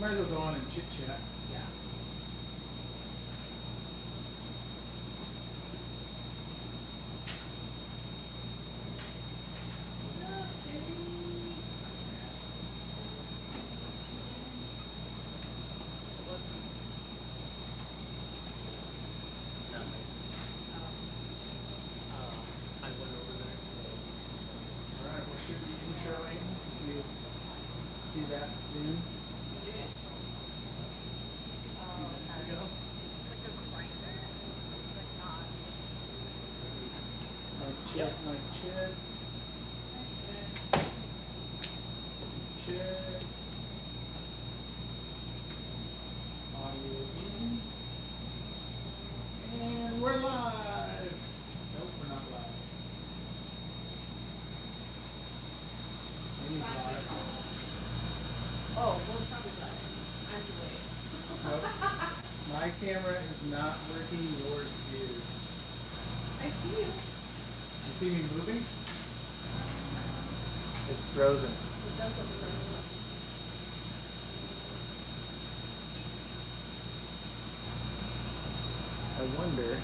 might as well go on and chit chat. Yeah. I went over there. Alright, we should be introing. You'll see that soon. It's like a grinder. It's like not. Mic check. Check. Audio in. And we're live. Nope, we're not live. Amy's live. Oh, we'll probably live. I'm delayed. Nope. My camera is not working, yours is. I see you. You see me moving? It's frozen. It does look frozen. I wonder.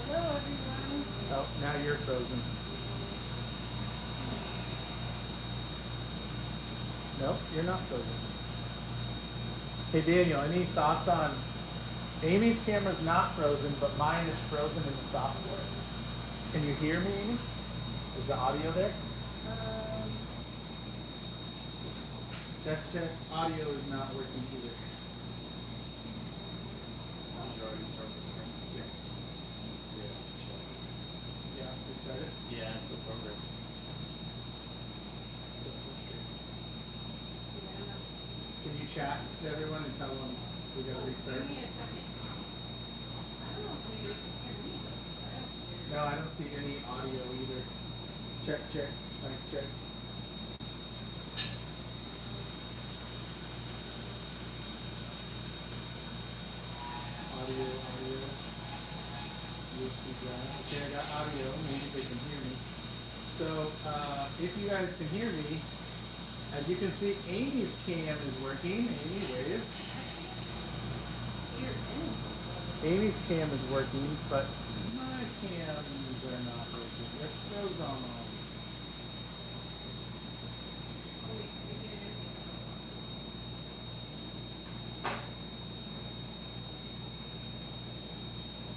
Hello, everyone. Oh, now you're frozen. Nope, you're not frozen. Hey Daniel, any thoughts on Amy's camera's not frozen, but mine is frozen in the software. Can you hear me, Amy? Is the audio there? Test, audio is not working either. Did you already start the stream? Yeah. Yeah, we started. Yeah, it's the program. That's so frustrating. Yeah. Can you chat to everyone and tell them we gotta restart? Give me a second. I don't know if anybody can hear me, but I don't hear you. No, I don't see any audio either. Check, mic check. Audio. USB drive. Okay, I got audio. Maybe they can hear me. So, if you guys can hear me, as you can see, Amy's cam is working. Amy, wave. You're in. Amy's cam is working, but my cams are not working. They're frozen. Oh, wait, can you hear me?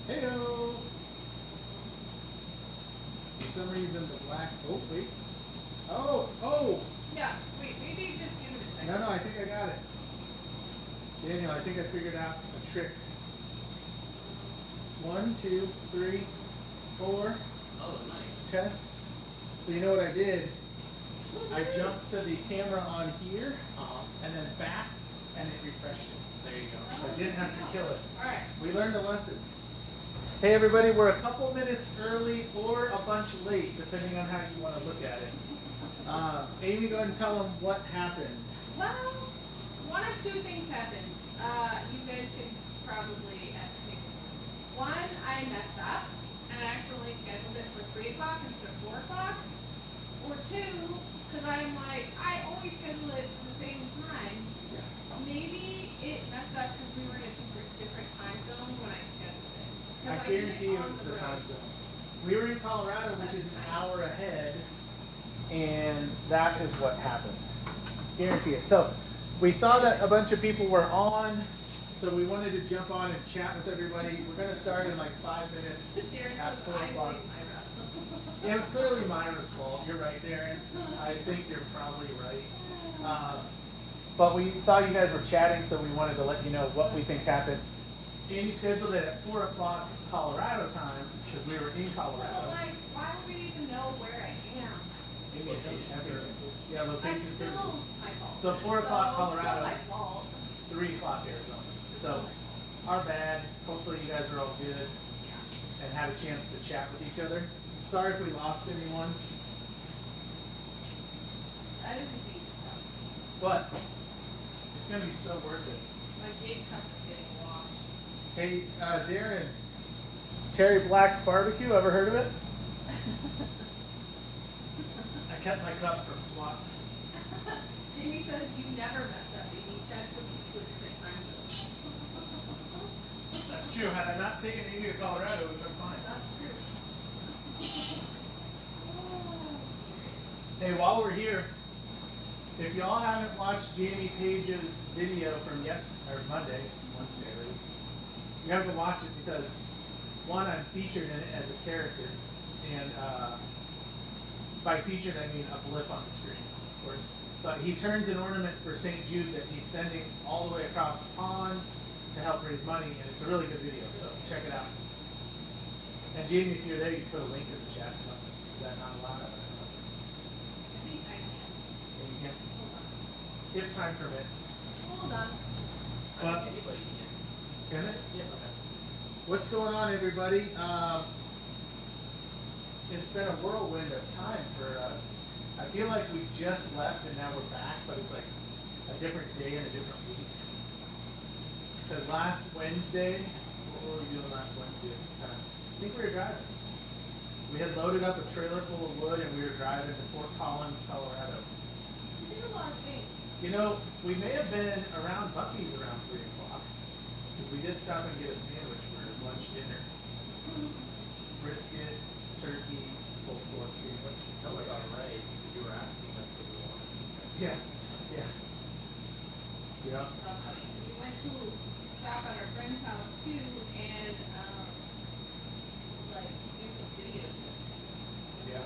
Heyo! For some reason, the black. Oh, wait. Oh! Yeah, wait, maybe just give it a second. No, I think I got it. Daniel, I think I figured out a trick. 1, 2, 3, 4. Oh, nice. Test. So you know what I did? I jumped to the camera on here and then back, and it refreshed it. There you go. So I didn't have to kill it. Alright. We learned a lesson. Hey everybody, we're a couple minutes early or a bunch late, depending on how you want to look at it. Amy, go ahead and tell them what happened. Well, one of two things happened. You guys can probably estimate. One, I messed up and I accidentally scheduled it for 3 o'clock instead of 4 o'clock. Or two, because I'm like, I always schedule it for the same time. Maybe it messed up because we were in a different time zones when I scheduled it. I guarantee you it's the time zone. We were in Colorado, which is an hour ahead, and that is what happened. Guarantee it. So we saw that a bunch of people were on, so we wanted to jump on and chat with everybody. We're going to start in like 5 minutes Darren at says, 4 I o'clock. blame Myra. It was clearly Myra's fault. You're right, Darren. I think you're probably right. But we saw you guys were chatting, so we wanted to let you know what we think happened. Amy scheduled it at 4 o'clock Colorado time because we were in Well, Colorado. like, why would we even know where I am? Location services. Yeah, That's location still services. my fault. So 4 o'clock Colorado. Still my fault. 3 o'clock Arizona. So, our bad. Hopefully you guys are all good and had a chance to chat with each other. Sorry if we lost anyone, That is a deep cup. but it's going to be so worth it. My jade cup is getting washed. Hey, Darren, Terry Black's Barbecue, ever heard of it? I kept my cup from swap Jamie says you never messed up, Amy. Chad took you to a different time zone. That's true. Had I not taken Amy to Colorado, it would have been fine. That's true. Hey, while we're here, if y'all haven't watched Jamie Page's video from Monday, it's Wednesday already, you have to watch it because, one, I'm featured in it as a character, and by featured I mean a blip on the screen, of course. But he turns an ornament for St. Jude that he's sending all the way across the pond to help raise money, and it's a really good video, so check it out. And Jamie, if you're there, you put a link in the chat. Is that not allowed? I think I can. You can, Hold on. if time permits. Hold on. I think anybody can. Can it? Yeah, okay. What's going on, everybody? It's been a whirlwind of time for us. I feel like we just left and now we're back, but it's like a different day and a different week. Because last Wednesday, what were we doing last Wednesday at this time? I think we were driving. We had loaded up a trailer full of wood and we were driving to Fort Collins, Colorado. We did a lot of things. You know, we may have been around Buc-ee's around 3 o'clock. Because we did stop and get a sandwich for lunch, dinner. Brisket, turkey, pulled pork sandwich. It sounded about right because you were asking us if we wanted. Yeah, yeah. Yeah. That's funny. We went to stop at our friend's house too, and like do some videos. Yeah.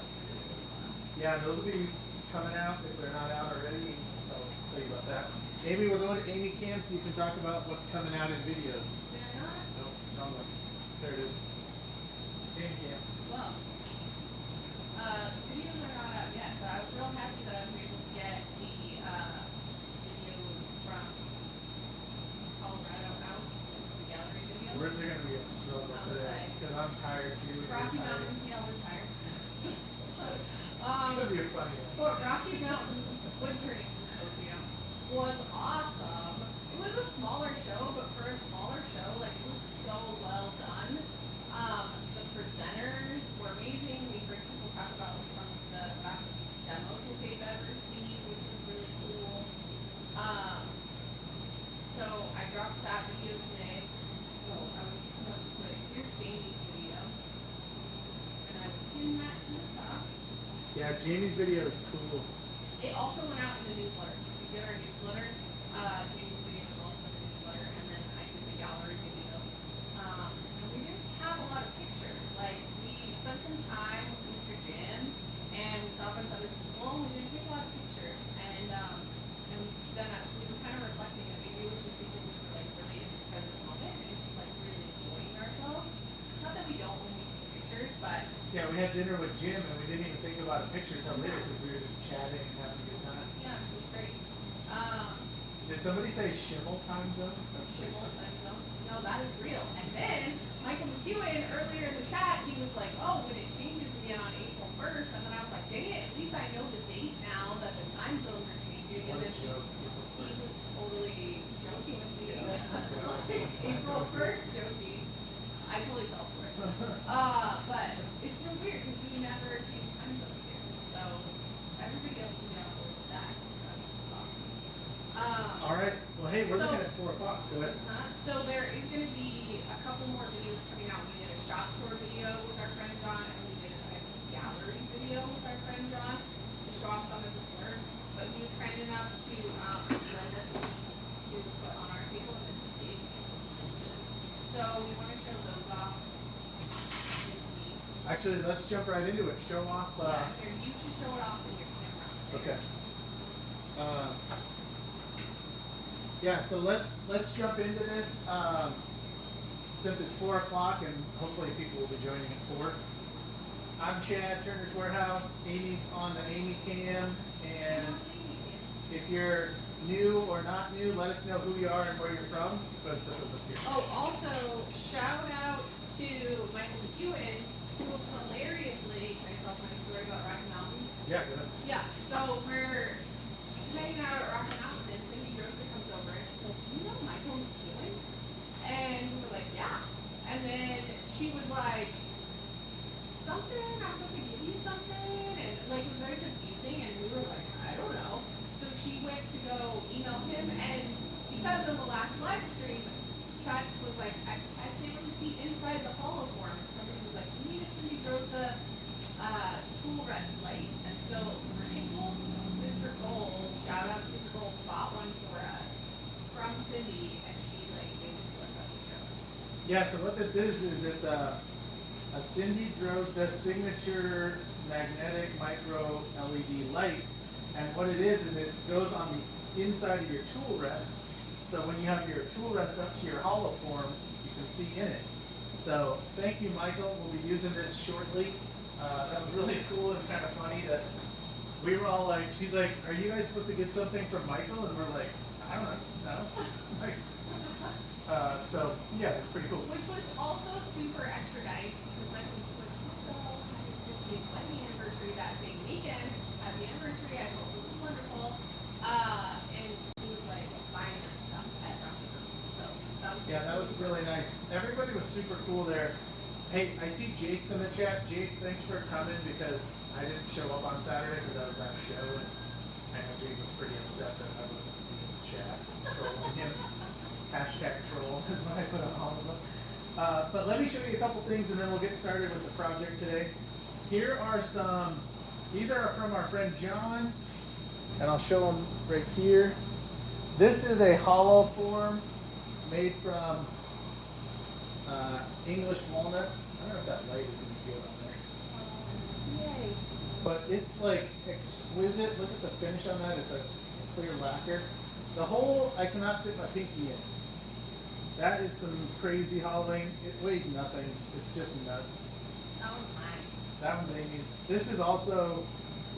Yeah, those will be coming out if they're not out already. I'll tell you about that. Amy, we're going to Amy Cam so you can talk about what's coming out in videos. They're not. No, wrong one. There it is. Amy Cam. Well, videos are not out yet, but I was real happy that I was able to get the video from Colorado out, the gallery video. Words are going to be a struggle I was today like, because I'm tired too. and Rocky you're tired. Mountain, yeah, we're tired. It's going to be a funny one. But Rocky Mountain Wintering Symposium was awesome. It was a smaller show, but for a smaller show, like it was so well done. The presenters were amazing. We heard people talk about some of the best demos that they've ever seen, which was really cool. So I dropped that video today. Oh, I was just about to put, here's Jamie's video. And I pinned that to the top. Yeah, Jamie's video is cool. It also went out in the newsletter. So if you get our newsletter, Jamie's video was also in the newsletter, and then I did the gallery video. And we didn't have a lot of pictures. Like, we spent some time with Mr. Jim, and we saw a bunch of other people, and we didn't take a lot of pictures. And then we were kind of reflecting, and maybe it was just because we were, like, related to the present moment, and just, like, really enjoying ourselves. Not that we don't when we take pictures, but Yeah, we had dinner with Jim and we didn't even think about a picture until later because we were just chatting and having a good time. yeah, it was great. Did somebody say Schimmel time zone? That's pretty Schimmel funny. time zone. No, that is real. And then Michael McEwen earlier in the chat, he was like, "Oh, when it changes again on April 1st," and then I was like, "Dang it! At least I know the date now that the time zones are changing." And What a then joke. he was totally joking with me. Yeah. Like, April 1st joking. I totally fell for it. But it's real weird because we never change time zones here. So everybody else should be on board with that. That's awesome. All right. Well, hey, we're So- looking at 4 o'clock. Go ahead. So there is going to be a couple more videos coming out. We did a shop tour video with our friend John, and we did a gallery video with our friend John to show off some of his work. But he was kind enough to lend us a piece to put on our table in the big. So we want to show those off. Actually, let's jump right into it. Show off. Yeah, here, you should show it off in your camera. Okay. Yeah, so let's jump into this. Since it's 4 o'clock and hopefully people will be joining at 4. I'm Chad, Turner's Warehouse. Amy's on the Amy Cam, and if you're new or not new, let us know who you are and where you're from. Go ahead and set those up here. Oh, also, shout out to Michael McEwen, who hilariously, can I tell a funny story about Rocky Mountain? Yeah, go ahead. Yeah, so we're hanging out at Rocky Mountain, and Cindy Grosser comes over, and she's like, "Do you know Michael McEwen?" And we're like, "Yeah." And then she was like, "Something, I'm supposed to give you something," and like it was very confusing, and we were like, "I don't know." So she went because of the last live stream, Chuck was like, I can't really see inside the hollow form. And somebody was like, we need a Cindy Rosa tool rest light. And so Michael, Mr. Gold, shout out to Mr. Gold, bought one for us from Cindy, and she like gave it to us at the show. Yeah, so what this is it's a Cindy Drozda signature magnetic micro LED light. And what it is it goes on the inside of your tool rest. So when you have your tool rest up to your hollow form, you can see in it. So thank you, Michael. We'll be using this shortly. That was really cool and kind of funny that we were all like, she's like, are you guys supposed to get something from Michael? And we're like, I don't know. Like, so yeah, it's pretty cool. Which was also super extra nice because Michael was like, so I had his 50th wedding anniversary that same weekend. Happy anniversary, I hope it was wonderful. And he was like buying us stuff at Rocky Room. So that was Yeah, that was really nice. Everybody was super cool there. Hey, I see Jake's in the chat. Jake, thanks for coming because I didn't show up on Saturday because I was at a show and I know Jake was pretty upset that I wasn't in the chat trolling him. Hashtag troll is what I put on all of them. But let me show you a couple things and then we'll get started with the project today. Here are some, these are from our friend John, and I'll show them right here. This is a hollow form made from English walnut. I don't know if that light is any good on there. Yay. But it's like exquisite. Look at the finish on that. It's a clear lacquer. The whole, I cannot fit my pinky in. That is some crazy hollowing. It weighs nothing. It's just nuts. That one's mine. That one's Amy's. This is also,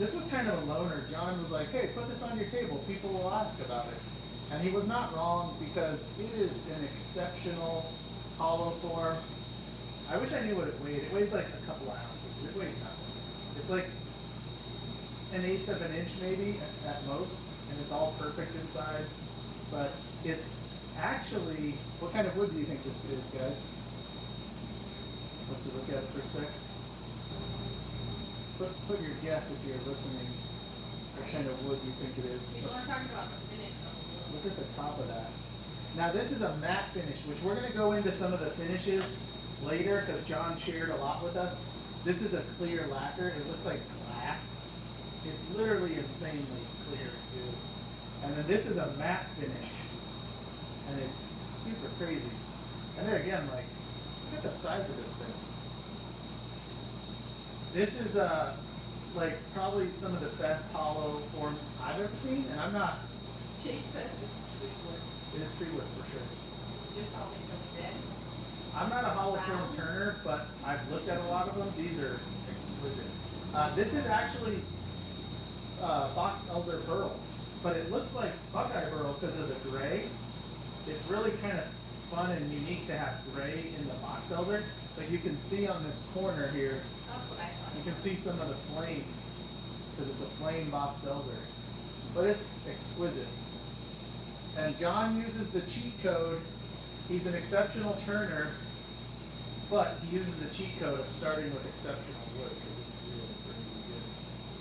this was kind of a loner. John was like, hey, put this on your table. People will ask about it. And he was not wrong because it is an exceptional hollow form. I wish I knew what it weighed. It weighs like a couple of ounces. It weighs nothing. It's like 1/8 of an inch maybe at most. And it's all perfect inside. But it's actually, what kind of wood do you think this is, guys? Let's look at it for a sec. Put your guess if you're listening. What kind of wood you think it is? People are talking about the finish of the wood. Look at the top of that. Now this is a matte finish, which we're going to go into some of the finishes later because John shared a lot with us. This is a clear lacquer. It looks like glass. It's literally insanely clear, dude. And then this is a matte finish. And it's super crazy. And there again, like, look at the size of this thing. This is like probably some of the best hollow form I've ever seen, and I'm not. Jake says it's tree wood. It is tree wood for sure. Jake told me so dead. I'm not a hollow form turner, but I've looked at a lot of them. These are exquisite. This is actually box elder burl, but it looks like buckeye burl because of the gray. It's really kind of fun and unique to have gray in the box elder, but you can see on this corner here, That's what I thought. you can see some of the flame because it's a flame box elder, but it's exquisite. And John uses the cheat code. He's an exceptional turner, but he uses the cheat code of starting with exceptional wood because it's really crazy good.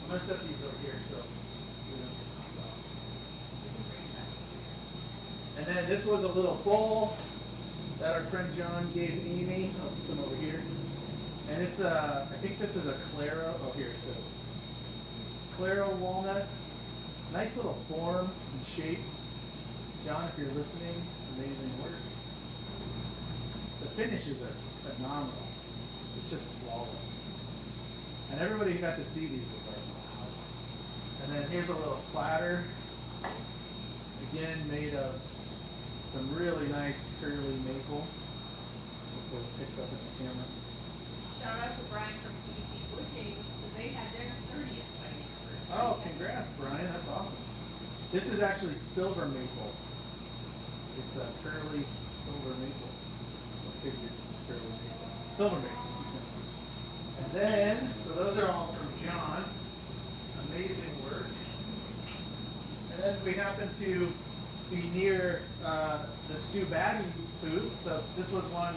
I'm gonna set these over here so we don't get knocked off. And then this was a little bowl that our friend John gave Amy. I'll come over here. And it's I think this is a Claro. Oh, here it says Claro walnut. Nice little form and shape. John, if you're listening, amazing work. The finishes are phenomenal. It's just flawless. And everybody who got to see these was like, wow. And then here's a little platter. Again, made of some really nice curly maple. Hopefully it picks up in the camera. Shout out to Brian from TBC Bushings because they had their 30th wedding anniversary. Oh, congrats, Brian. That's awesome. This is actually silver maple. It's a curly silver maple. I figured curly maple. Silver maple. And then, so those are all from John. Amazing work. And then we happen to be near the Stu Batty booth. So this was one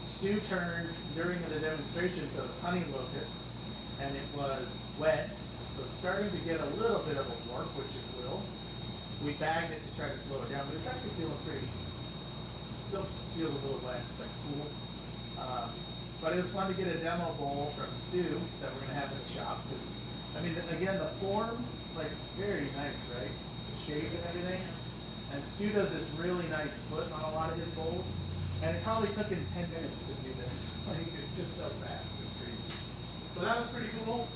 Stu turned during the demonstration. So it's honey locust, and it was wet. So it's starting to get a little bit of a warp, which it will. we bagged it to try to slow it down, but it's actually feeling pretty, still feels a little wet, it's like cool. But it was fun to get a demo bowl from Stu that we're gonna have in the shop, because, I mean, again, the form, like, very nice, right? The shape and everything. And Stu does this really nice foot on a lot of his bowls, and it probably took him 10 minutes to do this. Like, it's just so fast, it's crazy. So that was pretty cool.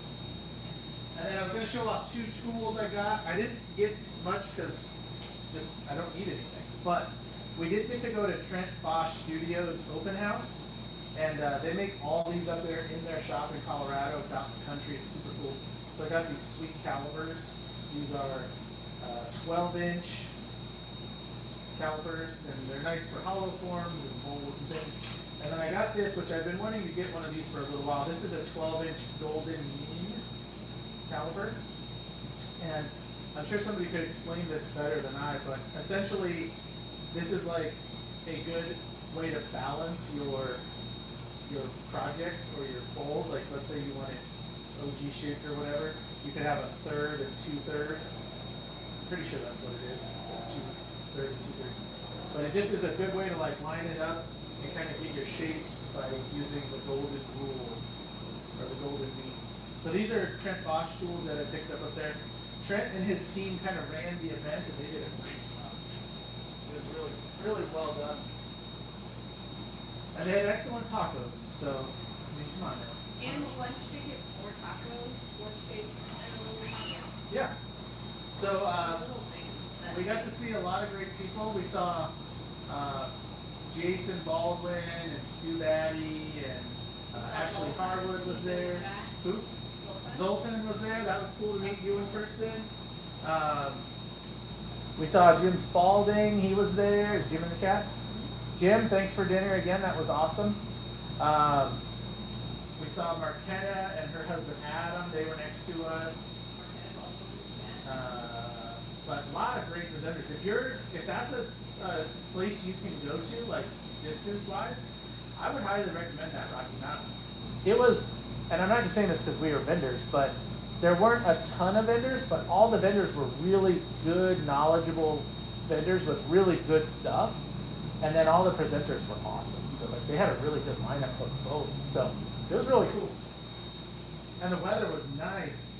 And then I was gonna show off 2 tools I got. I didn't get much because just, I don't need anything. But we did get to go to Trent Bosch Studios open house. And they make all these up there in their shop in Colorado. It's out in the country, it's super cool. So I got these sweet calipers. These are 12-inch calipers, and they're nice for hollow forms and bowls and things. And then I got this, which I've been wanting to get one of these for a little while. This is a 12-inch golden mean caliper. And I'm sure somebody could explain this better than I, but essentially this is like a good way to balance your projects or your bowls. Like, let's say you want it OG shaped or whatever, you could have a third and 2/3. I'm pretty sure that's what it is, third and 2/3. But it just is a good way to like line it up and kind of get your shapes by using the golden rule or the golden mean. So these are Trent Bosch tools that I picked up there. Trent and his team kind of ran the event, and they did a great job. It was really, really well done. And they had excellent tacos, so, I mean, come on now. And the lunch ticket for tacos, lunch shake, and a little taco. Yeah. So, Little things that- we got to see a lot of great people. We saw Jason Baldwin and Stu Batty and Ashley Harwood was there. Who? Zoltan was there. That was cool to meet you in person. We saw Jim Spalding. He was there. Is Jim in the chat? Jim, thanks for dinner again. That was awesome. We saw Marquetta and her husband Adam. They were next to us. But a lot of great presenters. If that's a place you can go to, like distance-wise, I would highly recommend that Rocky Mountain. It was, and I'm not just saying this because we were vendors, but there weren't a ton of vendors, but all the vendors were really good, knowledgeable vendors with really good stuff. And then all the presenters were awesome. So like they had a really good lineup of both. So it was really cool. And the weather was nice.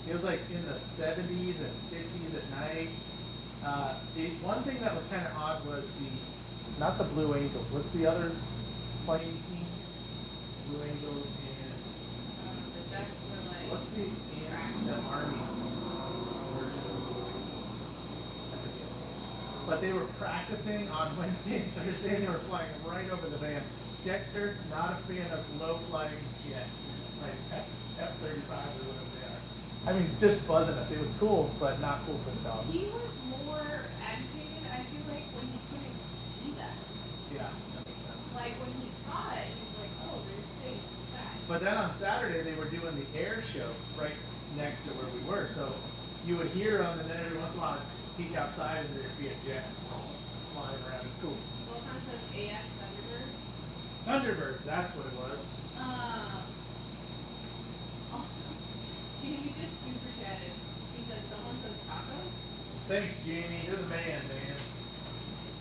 It was like in the 70s and 50s at night. One thing that was kind of odd was not the Blue Angels. What's the other playing team? Blue Angels and The Jets were like. what's the Army's version of the Blue Angels? I forget. But they were practicing on Wednesday and Thursday, and they were flying right over the van. Dexter, not a fan of low-flying jets, like F-35 or whatever they are. I mean, just buzzing us. It was cool, but not cool for the dog. He was more agitated, I feel like, when he couldn't see that. Yeah, that makes sense. Like, when he saw it, he was like, oh, there's things in the sky. But then on Saturday, they were doing the air show right next to where we were. So you would hear them, and then every once in a while, I'd peek outside, and there'd be a jet flying around. It's cool. Volcon says AF Thunderbirds. Thunderbirds, that's what it was. Also, Jamie just super chatted. He said, someone says tacos? Thanks, Jamie. You're the man, man.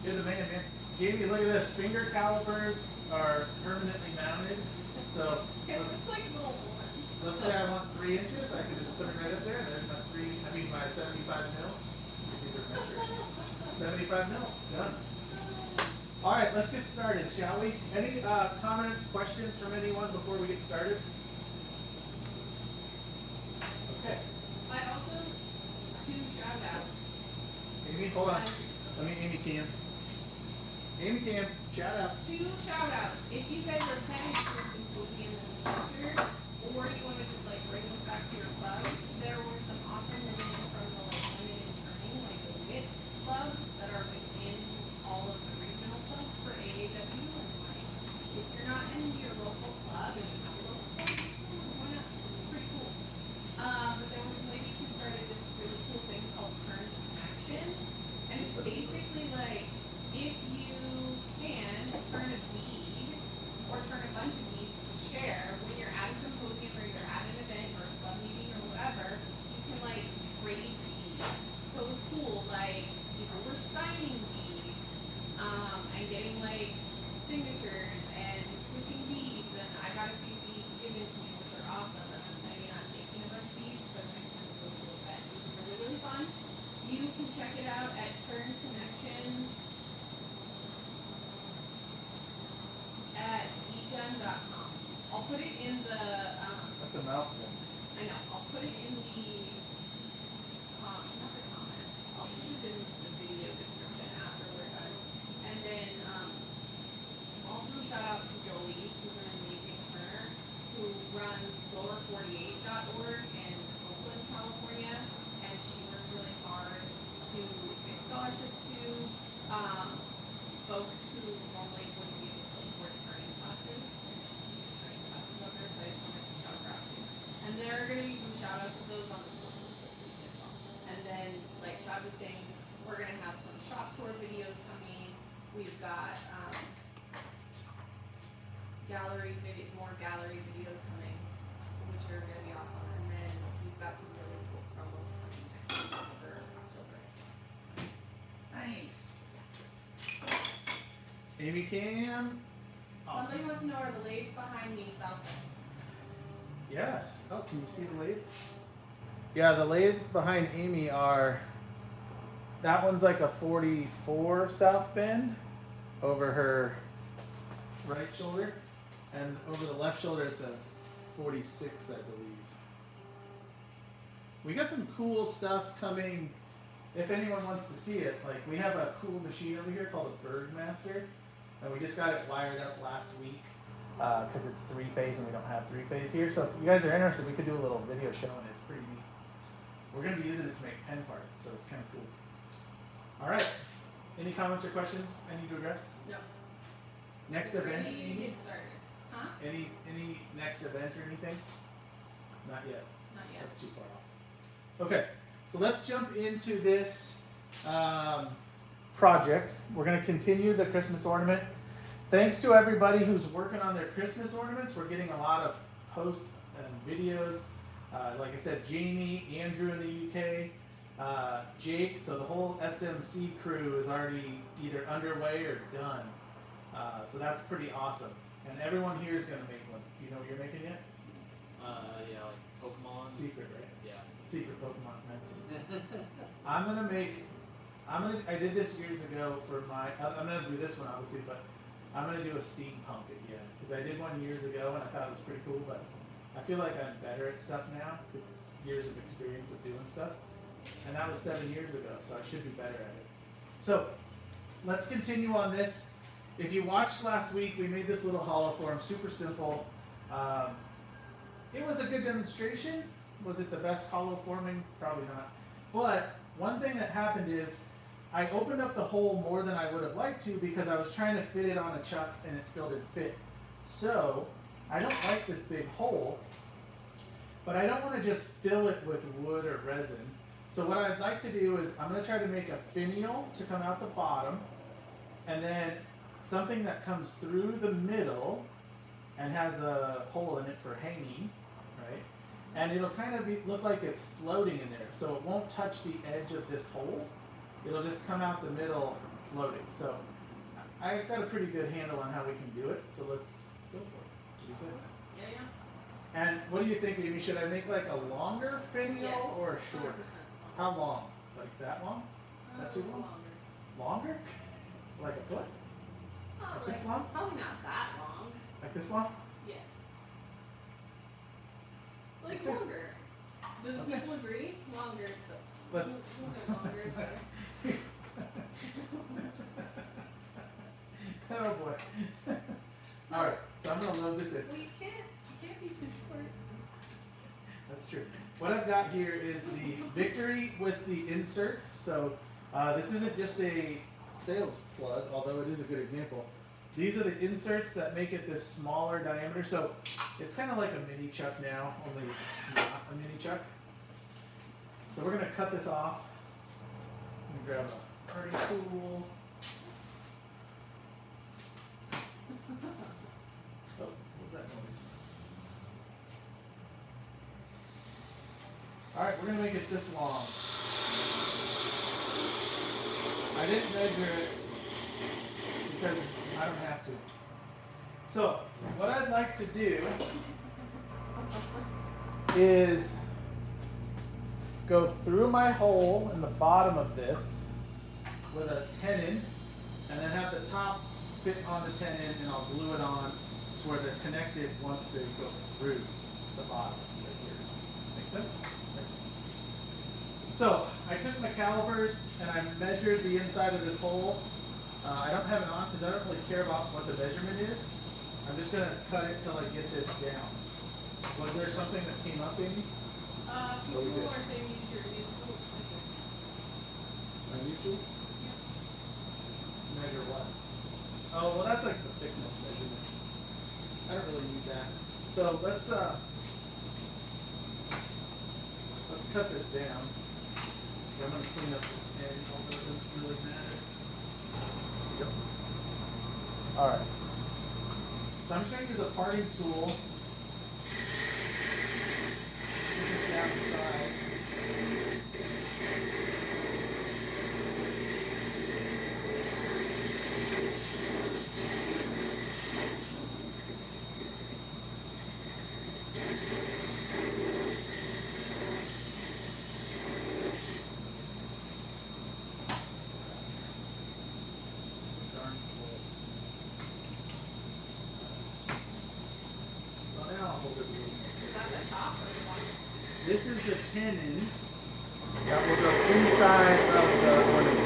You're the man, man. Jamie, look at this. Finger calipers are permanently mounted. So It let's, looks like little woman. let's say I want 3 inches. I can just put it right up there. There's my my 75 mil. These are measured. 75 mil. Done. All right, let's get started, shall we? Any comments, questions from anyone before we get started? Okay. I also, 2 shout outs. Amy, hold on. Let me Amy Cam. Amy Cam, shout outs. 2 shout outs. If you guys are planning for a symposium in the future, or you want to just like bring this back to your clubs, there were some awesome women from the like women in turning, like the WIT clubs that are within all of the regional clubs for AAW. And like, if you're not in your local club and you have a local club, why not? It's pretty cool. But there were some ladies who started this really cool thing called Turn Actions, and it's basically like if you can turn a bead or turn a bunch of beads to share when you're at a symposium or you're at an event or a club meeting or whatever, I'll put it in the, That's a mouthful. I know, I'll put it in the, not the comments, I'll put it in the video description after we're done. And then, also shout out to Jolie, who's an amazing printer, who runs lower48.org in Oakland, California, and she works really hard to give scholarships to, folks who normally wouldn't be able to afford training classes, and she teaches training classes up there, so I just wanted to shout her out too. And there are gonna be some shout outs of those on the socials this week as well. And then, like Chad was saying, we're gonna have some shop tour videos coming. We've got, more gallery videos coming, which are gonna be awesome. And then we've got some really cool promos coming next week for October. Nice. Amy Cam. Somebody wants to know, are the lathes behind me South Face? Yes. Oh, can you see the lathes? Yeah, the lathes behind Amy are. That one's like a 44 south bend over her right shoulder, and over the left shoulder it's a 46, I believe. We got some cool stuff coming. If anyone wants to see it, like we have a cool machine over here called a Bergmaster, and we just got it wired up last week because it's 3-phase and we don't have 3-phase here. So if you guys are interested, we could do a little video showing it. It's pretty neat. We're going to be using it to make pen parts, so it's kind of cool. All right. Any comments or questions I need to address? No. Next We're event? ready to Amy? get started. Huh? Any next event or anything? Not yet. Not yet. That's too far off. Okay, so let's jump into this project. We're going to continue the Christmas ornament. Thanks to everybody who's working on their Christmas ornaments. We're getting a lot of posts and videos. Like I said, Jamie, Andrew in the UK, Jake, so the whole SMC crew is already either underway or done. So that's pretty awesome. And everyone here is going to make one. You know what you're making yet? Yeah, like Pokemon. Secret, right? Yeah. Secret Pokemon nice. I did this years ago for my, I'm gonna do this one obviously, but I'm gonna do a steampunk again. Because I did one years ago and I thought it was pretty cool, but I feel like I'm better at stuff now, because years of experience of doing stuff. And that was 7 years ago, so I should be better at it. So, let's continue on this. If you watched last week, we made this little hollow form, super simple. It was a good demonstration. Was it the best hollow forming? Probably not. But one thing that happened is I opened up the hole more than I would have liked to because I was trying to fit it on a chuck and it still didn't fit. So I don't like this big hole, but I don't want to just fill it with wood or resin. So what I'd like to do is I'm going to try to make a finial to come out the bottom, and then something that comes through the middle and has a hole in it for hanging, right? And it'll kind of look like it's floating in there. So it won't touch the edge of this hole. It'll just come out the middle floating. So I've got a pretty good handle on how we can do it. So let's go for it. What do you say? Yeah, yeah. And what do you think, Amy? Should I make like a longer finial Yes, or a short? 100%. How long? Like that long? Is that too long? Longer. Longer? Like a foot? Oh, Like like, this long? probably not that long. Like this long? Yes. Like Okay. longer. Do the Okay. people agree? Longer is the. Let's. Longer is better. Oh boy. All right, so I'm gonna load this in. Well, you can't be too short. That's true. What I've got here is the Victory with the inserts. So this isn't just a sales plug, although it is a good example. These are the inserts that make it this smaller diameter. So it's kind of like a mini chuck now, only it's not a mini chuck. So we're gonna cut this off. I'm gonna grab a party tool. Oh, what was that noise? Alright, we're gonna make it this long. I didn't measure it because I don't have to. So, what I'd like to do is go through my hole in the bottom of this with a tenon, and then have the top fit on the tenon, and I'll glue it on to where they're connected once they go through the bottom right here. Make sense? Makes sense. So I took my calipers and I measured the inside of this hole. I don't have it on because I don't really care about what the measurement is. I'm just going to cut it till I get this down. Was there something that came up, Amy? People are saying use your new tool. My YouTube? Measure what? Oh, well, that's like the thickness measurement. I don't really need that. So let's cut this down. I'm gonna clean up this edge, although it doesn't really matter. There you go. All right. So I'm just gonna use a parting tool. Put this down the sides. Darn close. So now I'll hold it a little more. Is that the top or the bottom? This is the tenon that will go inside of the ornament.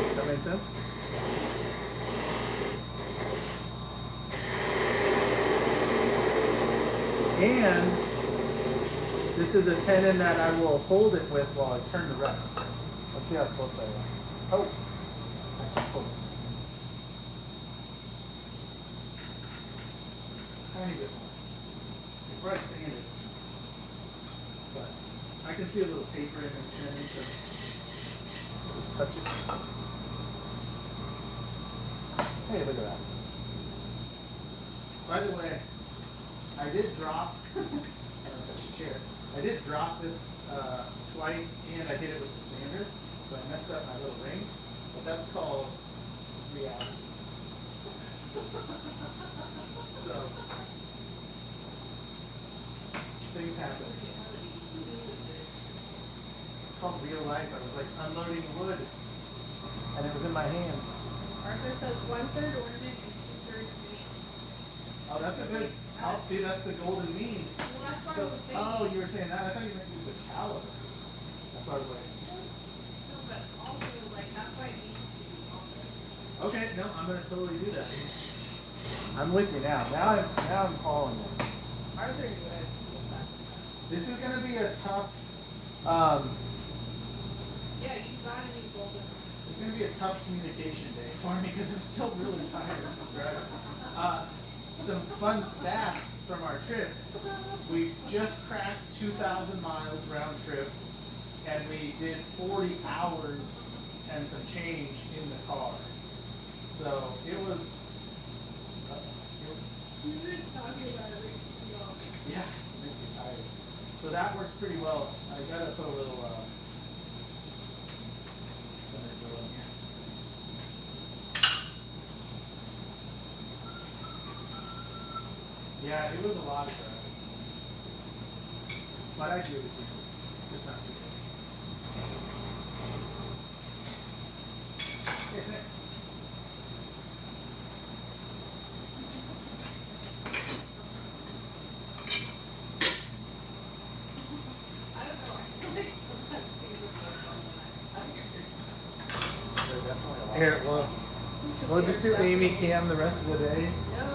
Does that make sense? And this is a tenon that I will hold it with while I turn the rest. Let's see how close I am. Oh, actually close. Tiny bit more. Before I sand it. But I can see a little taper in this tenon, so I'll just touch it. Hey, look at that. By the way, I did drop, I don't know if I should share, I did drop this twice and I hit it with the sander, so I messed up my little rings, but that's called reality. So, things happen. It's called real life. I was like unloading wood, and it was in my hand. Arthur says 1/3 ornament and 2/3 meat. Oh, that's a good. Oh, see, that's the golden mean. Well, that's what I So, was saying. oh, you were saying that? I thought you meant use the calipers. That's why I was like, No, but also, like, that's why it needs to be on there. okay, no, I'm gonna totally do that. I'm with you now. Now I'm following you. Arthur knew it. This is gonna be a tough. Yeah, you gotta use golden. It's gonna be a tough communication day for me because I'm still really tired from driving. Some fun stats from our trip. We just cracked 2,000 miles round trip, and we did 40 hours and some change in the car. So it was. You were just talking about it. Yeah, makes you tired. So that works pretty well. I gotta put a little center drill in here. Yeah, it was a lot of driving. But I do it, just not too bad. Okay, thanks. I don't know. I feel like sometimes things are more fun when I'm tired. Here, we'll just do Amy Cam the rest of the day. No.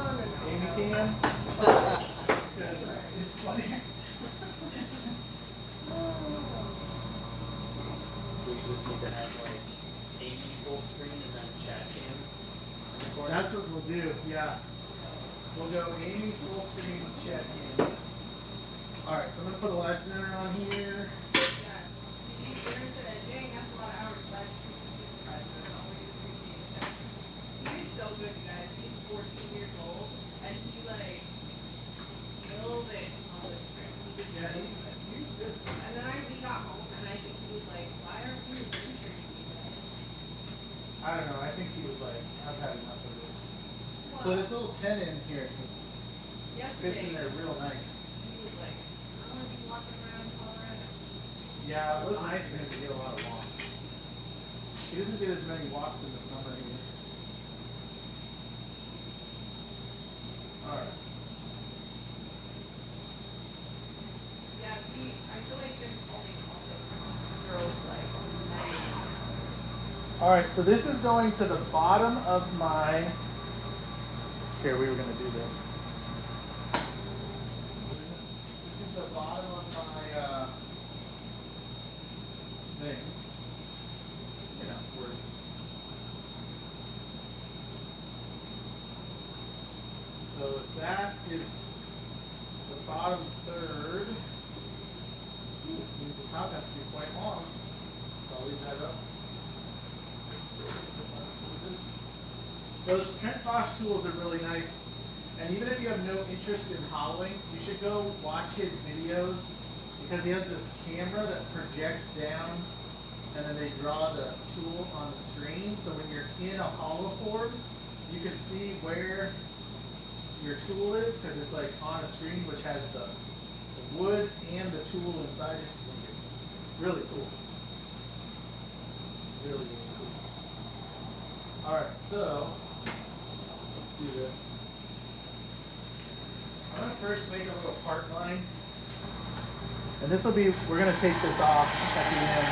Amy Cam? Because it's funny. Do we just need to have like Amy full screen and then chat cam in the corner? That's what we'll do, yeah. We'll go Amy full screen chat cam. Alright, so I'm gonna put a live center on here. Yes. See, Darren said, dang, that's a lot of hours. Glad you took the supervisor. I always appreciate that. He did so good, you guys. He's 14 years old, and he, like, killed it on this trip. He did Yeah, so good. he's good. And then we got home, and I think he was like, why aren't you adventuring, you guys? I don't know, I think he was like, I've had enough of this. So this little tenon here, it fits in there real nice. He was like, I want to be walking around Colorado. Yeah, it was nice for him to get a lot of walks. He doesn't get as many walks in the summer either. All right, so this is going to the bottom of my, here, we were gonna do this. This is the bottom of my, thing. You know, words. So if that is the bottom third, means the top has to be quite long. So I'll leave that up. Those Trent Bosch tools are really nice. And even if you have no interest in hollowing, you should go watch his videos because he has this camera that projects down and then they draw the tool on the screen. So when you're in a hollow form, you can see where your tool is because it's like on a screen which has the wood and the tool inside it. Really cool. Really, really cool. Alright, so let's do this. I'm going to first make a little part line. And this will be, we're going to take this off at the end.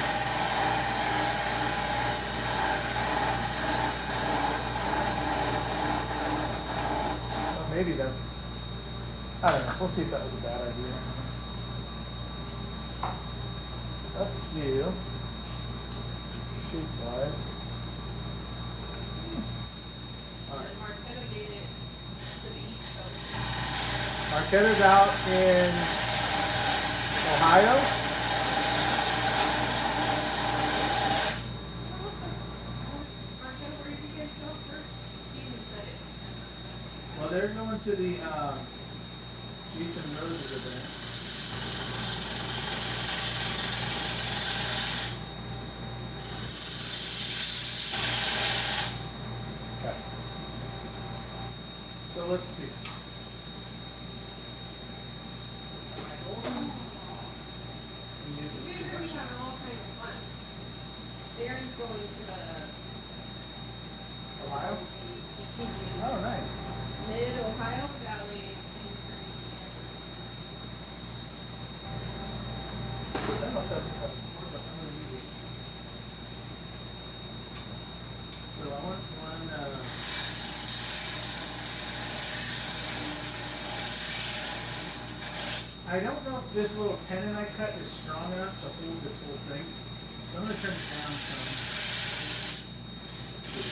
Well, maybe that's, I don't know. We'll see if that was a bad idea. Let's do shape-wise. And Marquetta made it to the East Coast. Marquetta's out in Ohio. Marquetta, where did you guys go first? She even said it. Well, they're going to the Geese and Roses event. Okay. So let's see. Use this We're too gonna be much. having all kinds of fun. Darren's going to the Ohio? teaching Oh, nice. Mid-Ohio Valley. I don't know if that's what before, but I'm gonna use it. So I want one. I don't know if this little tenon I cut is strong enough to hold this whole thing. So I'm gonna turn it down some. Let's do this.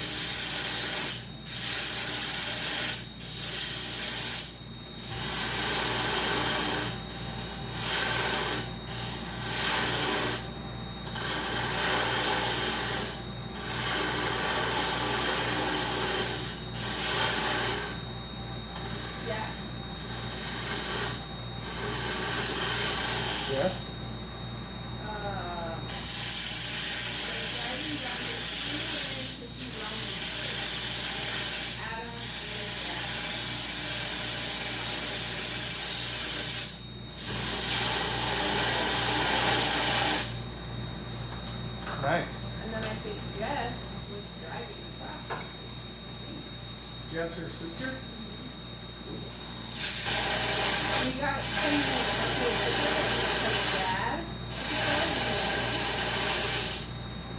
Yes. Yes. Driving down the freeway to see Roman. Adam and Dad. Nice. And then I think Jess was driving the car. Jess, her sister. We got something from Dad.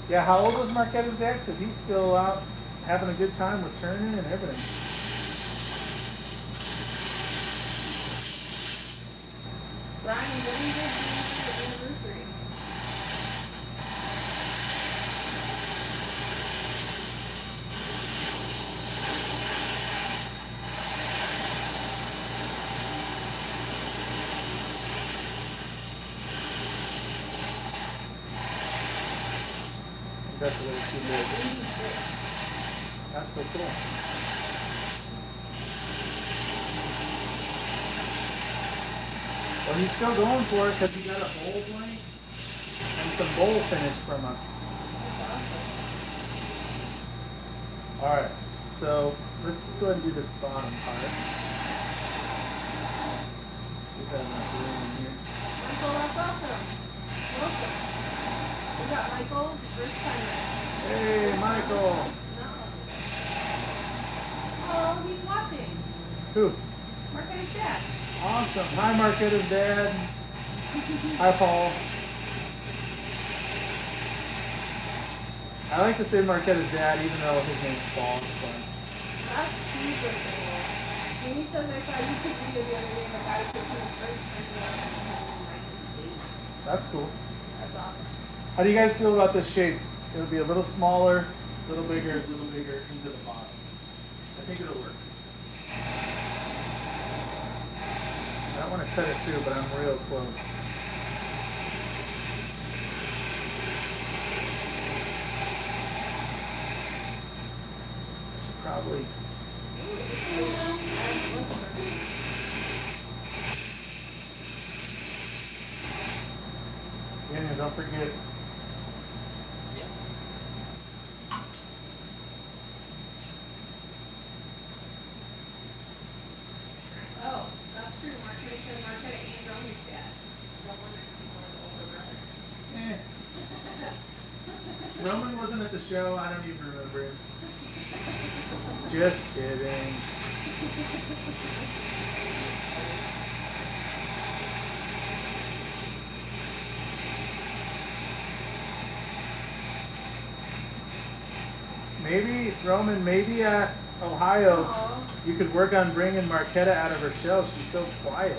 Yeah. How old was Marquetta's dad? Because he's still out having a good time with turning and everything. Brian, what are you going to do for your anniversary? I think that's a little too big. 86. That's so cool. Well, he's still going for it because he got a bowl blank and some bowl finish from us. That's awesome. All right, so let's go ahead and do this bottom part. See if I have enough room in here. Michael, that's awesome. Welcome. We got Michael, first timer. Hey, Michael. No. Oh, he's watching. Who? Marquette's dad. Awesome. Hi, Marquetta's dad. Hi, Paul. I like to say Marquetta's dad, even though his name's Paul. It's fun. That's super cool. Jamie says I saw a YouTube video the other day of a guy taking his first That's cool. That's awesome. How do you guys feel about this shape? It'll be a little smaller, a little bigger into the bottom. I think it'll work. I don't want to cut it through, but I'm real close. I should probably. Daniel, don't forget. Yeah. Oh, that's true. Marquetta said Marquetta and Roman's dad. No wonder he's older brother. Roman wasn't at the show. I don't even remember him. Just kidding. Maybe, Roman, maybe at Ohio, Aw. you could work on bringing Marquetta out of her shell. She's so quiet.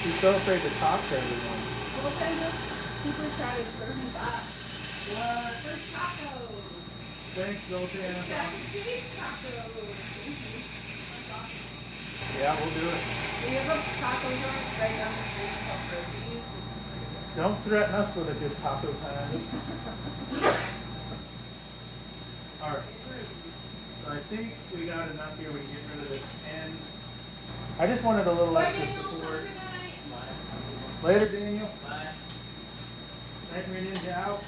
She's so afraid to talk to everyone. Well, then just super chatted 35. What? For tacos. Thanks, Zoltan. That's big tacos. Thank you. That's awesome. Yeah, we'll do it. We have a taco joint right down the street called Rosie's. It's pretty good. Don't threaten us with a good taco time. All right. So I think we got enough here. We can get rid of this end. I just wanted a little Bye, extra Daniel. support. Good night. Bye. Later, Daniel. Bye. Nightmare Ninja out.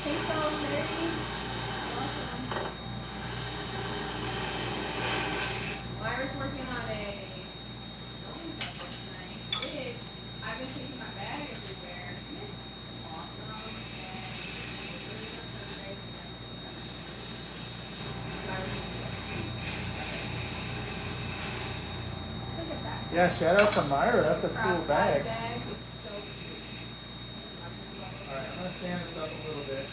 Hey, so Mary. Welcome. Myra's working on a sewing project tonight, which I've been taking my bag everywhere. And it's awesome. And it's really good for the day. Myra's Look at that. Yeah, shout out to Myra. That's a cool Crossbody bag. It's so cute. All right, I'm gonna stand this up a little bit.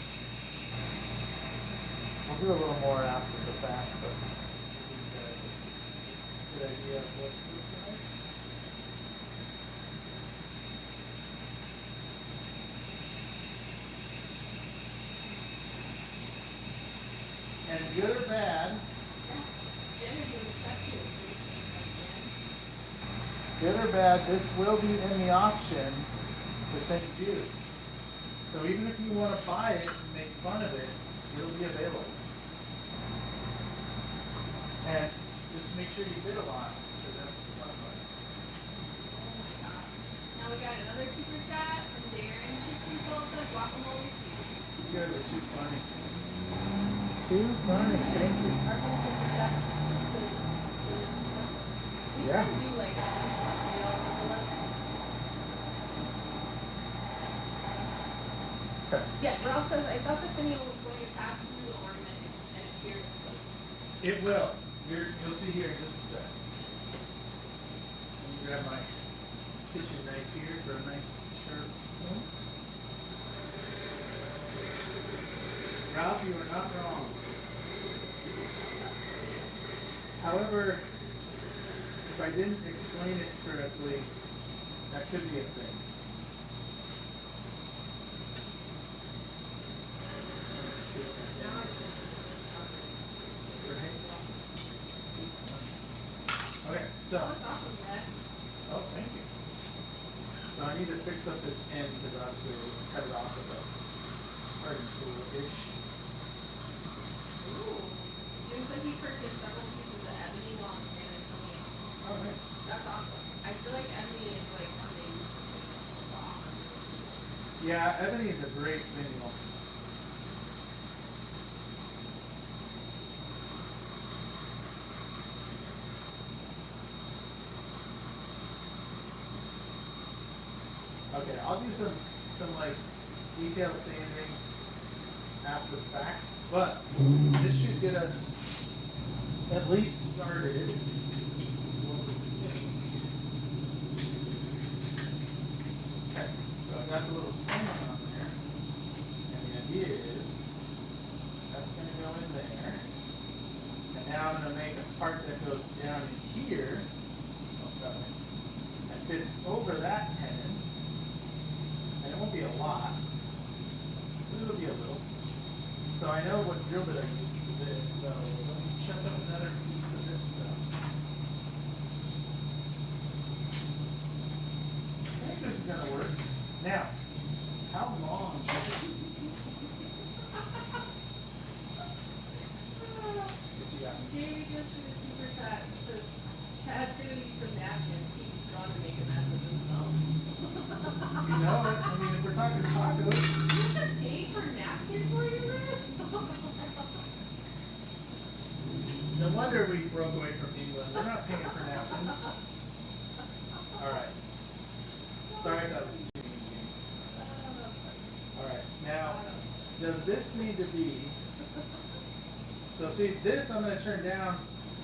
We'll do a little more after the fact, but see if you guys have a good idea of what it looks like. And good or bad, good or bad, this will be in the auction for St. Jude. So even if you want to buy it and make fun of it, it'll be available. And just make sure you bid a lot, because that's the fun part. Oh my gosh. Now we got another super chat from Darren. Chips salsa, guacamole cheese. You guys are too funny. Too funny, thank you. Our whole super stuff. We Yeah. can do like Okay. yeah, Ralph says I thought the finial was going to pass through the ornament and appear as It will. You'll see here in just a sec. Let me grab my kitchen knife here for a nice sharp point. Ralph, you are not wrong. However, if I didn't explain it correctly, that could be a thing. Okay, so, Oh, that's awesome, Dad. oh, thank you. So I need to fix up this end because obviously it was cut it off with a hardened tool-ish. Ooh. Jim said he purchased several pieces of ebony while in San Antonio. Oh, nice. That's awesome. I feel like ebony is like one of these awesome. Yeah, ebony is a great thing. Okay, I'll do some like detail sanding after the fact, but this should get us at least started. I got the little tenon on there. And the idea is that's going to go in there. And now I'm going to make a part that goes down in here. And fits over that tenon. And it won't be a lot, but it'll be a little. So I know what drill bit I used for this, so let me chuck up another piece of this stuff. I think this is gonna work. Now, how long should it be? What you got? Jamie just in the super chat says Chad's gonna need some napkins. He's gonna make a mess of himself. You know it. I mean, if we're talking tacos. You have to pay for napkins for you, man? No wonder we broke away from England. We're not paying for napkins. Alright. Sorry if that was too mean. Alright, now, does this need to be... So see, this I'm going to turn down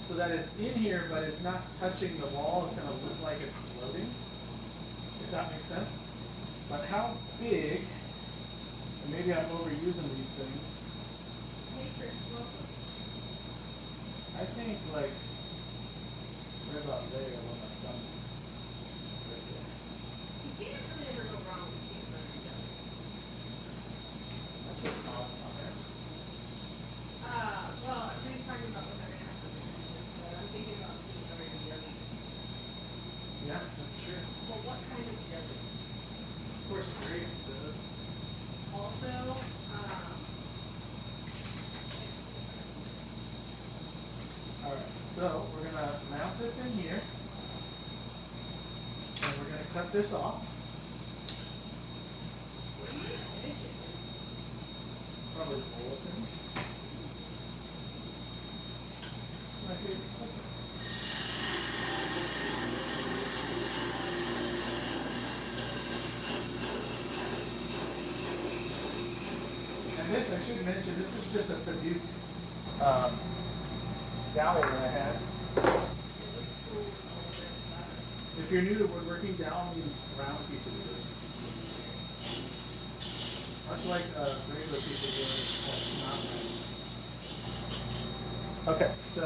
so that it's in here, but it's not touching the wall. It's going to look like it's floating. If that makes sense. But how big, and maybe I'm overusing these things, I think like right about there where my thumb is. Right there. You can't really ever go wrong with peanut butter and jelly. That's the problem on it. Well, everybody's talking about what they're gonna have for dinner, so I'm thinking about peanut butter and jelly. Yeah, that's true. Well, what kind of jelly? Of course, grape. Also, Alright, so we're going to mount this in here. And we're going to cut this off. what do you need to finish it with? Probably roll finish. My favorite stuff. And this, I should mention, this is just a Purdue dowel that I had. It looks cool with all of this stuff. If you're new to woodworking, dowel means round piece of wood. Much like a regular piece of wood, that's not right. Okay, so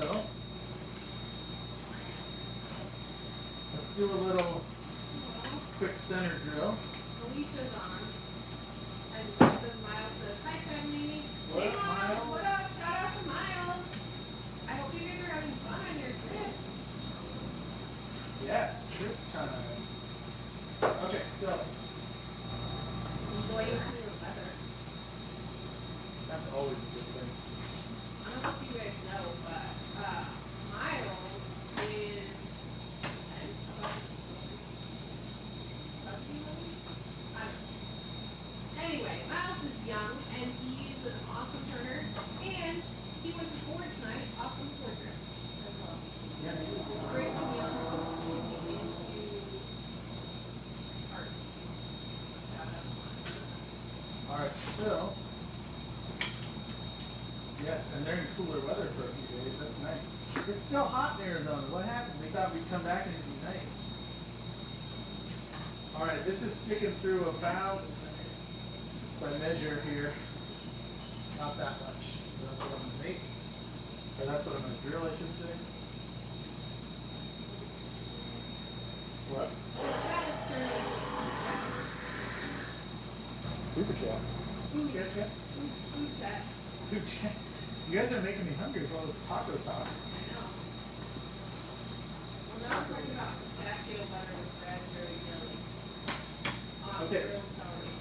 let's do a little Well, quick center drill. Alicia's on. And she says, Miles says, hi, family. What Hey, up, Miles. Miles? What up? Shout out to Miles. I hope you guys are having fun on your trip. Yes, trip time. Okay, so Enjoying the weather. that's always a good thing. I don't know if you guys know, but Miles is 10, about to be 11? I don't know. Anyway, Miles is young and he's an awesome turner, and he went to Ford tonight. Awesome Ford trip as well. Yeah. Great when young folks can get into art. Shout out to Miles. All right, so yes, and they're in cooler weather for a few days. That's nice. It's still hot in Arizona. What happened? We thought we'd come back and it'd be nice. All right, this is sticking through about, if I measure here, not that much. So that's what I'm gonna make, or that's what I'm gonna drill, I should say. What? Chat is turning. Super chat. Food Chat chat. food chat. Food chat. You guys are making me hungry with all this taco talk. I know. Well, now we're talking about pistachio butter with raspberry jelly. Okay. Grilled celery.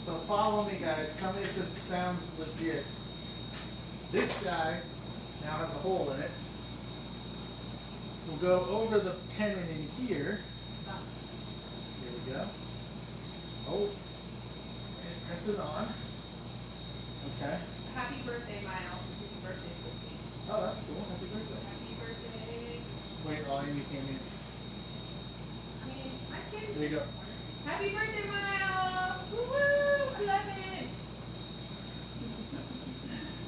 So follow me, guys. Tell me if this sounds legit. This guy now has a hole in it. We'll go over the tenon in here. Here we go. Oh, and it presses on. Okay. Happy birthday, Miles. His birthday's this week. Oh, that's cool. Happy birthday. Happy birthday. Wait, while Amy came in. I mean, I can't. There you go. Happy birthday, Miles! Woo-woo! 11!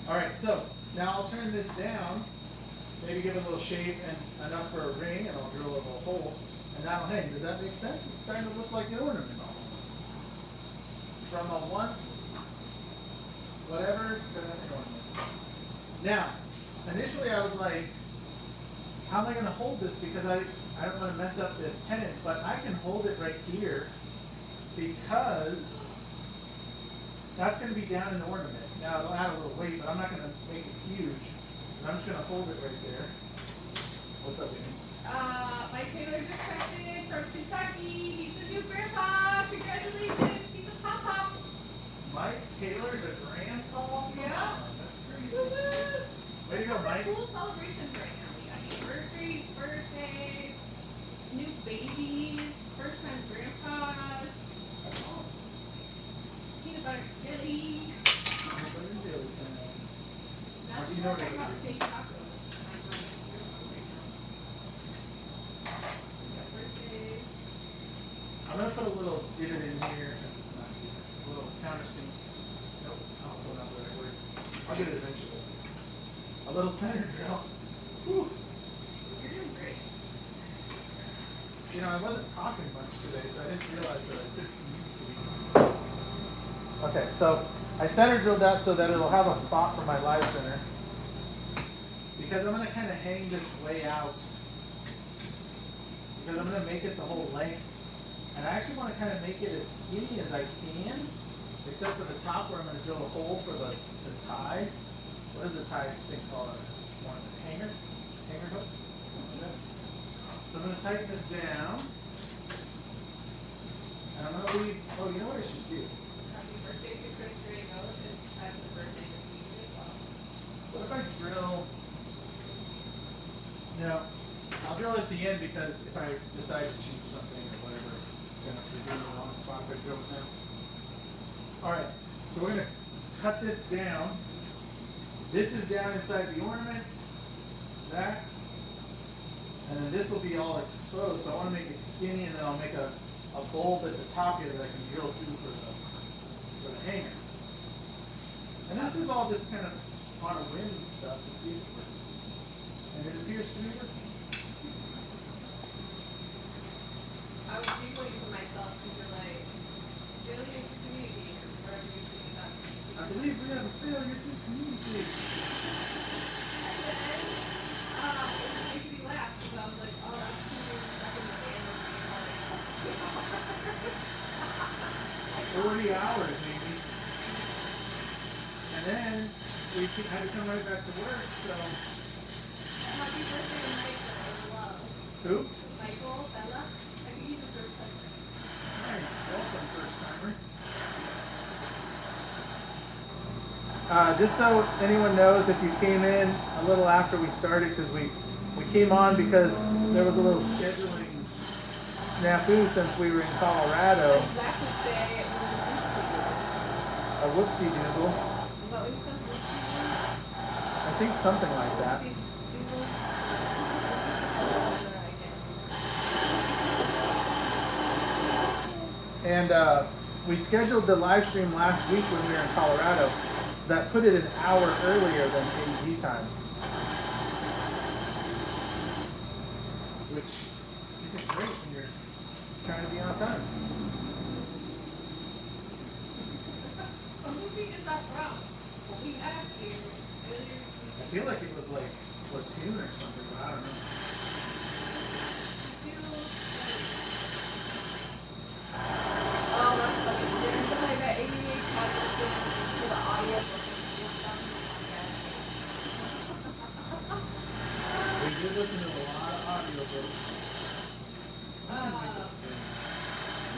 All right, so now I'll turn this down, maybe give it a little shape and enough for a ring, and I'll drill a little hole, and that'll hang. Does that make sense? It's starting to look like an ornament almost. from a once, whatever, to an ornament. Now, initially I was like, how am I going to hold this? Because I don't want to mess up this tenon, but I can hold it right here because that's going to be down in ornament. Now it'll add a little weight, but I'm not going to make it huge. I'm just going to hold it right there. What's up, Amy? Mike Taylor just checked in from Kentucky. He's a new grandpa. Congratulations. He's a pop-pop. Mike Taylor's a grandpa? Yeah. That's crazy. Woo-hoo. Way to go, Mike. Cool celebrations right now. We got anniversaries, birthdays, new babies, first time grandpas, That's awesome. peanut butter jelly. What are you doing tonight? Now How'd you she's know talking that? about steak tacos. We got birthdays. I'm going to put a little divot in here. A little countersink. Nope, also not the right word. I'll get it eventually. A little center drill. Whew. You're doing great. You know, I wasn't talking much today, so I didn't realize that I could communicate. Okay, so I center drilled that so that it'll have a spot for my live center. Because I'm going to kind of hang this way out. Because I'm going to make it the whole length. And I actually want to kind of make it as skinny as I can, except for the top where I'm going to drill a hole for the tie. What is the tie thing called? One hanger? Hanger hook? So I'm going to tighten this down. And I'm going to leave, oh, you know what I should do? Happy birthday to Chris Drago. It's has the birthday this week as well. What if I drill, no, I'll drill at the end because if I decide to cheat something or whatever, then I'm going to do it in the wrong spot if I drill it now. Alright, so we're going to cut this down. This is down inside the ornament, that, and then this will be all exposed. So I want to make it skinny, and then I'll make a bulb at the top here that I can drill through for the hanger. And this is all just kind of on a whim and stuff to see if it works. And it appears to be working. I was giggling to myself because you're like, failure to communicate or whatever you say about I believe we have a failure to communicate. And then, it was making me laugh because I was like, oh, that's 2 years stuck in the band with 40 hours maybe. And then we had to come right back to work, so. Happy birthday to Michael as well. Who? Michael, Bella. I think he's the first timer. Nice, welcome first timer. Just so anyone knows, if you came in a little after we started, because we came on because there was a little scheduling snafu since we were in Colorado. Exactly say it was A whoopsie doozle. Is that what you said? I think something like that. And we scheduled the live stream last week when we were in Colorado, so that put it an hour earlier than AZ time. Which isn't great when you're trying to be on time. What movie is that from? We have here. I feel like it was like Platoon or something, but I don't know. Oh, that's funny. There's something about 88 podcasts to the audio book. We did listen to a lot of audiobooks.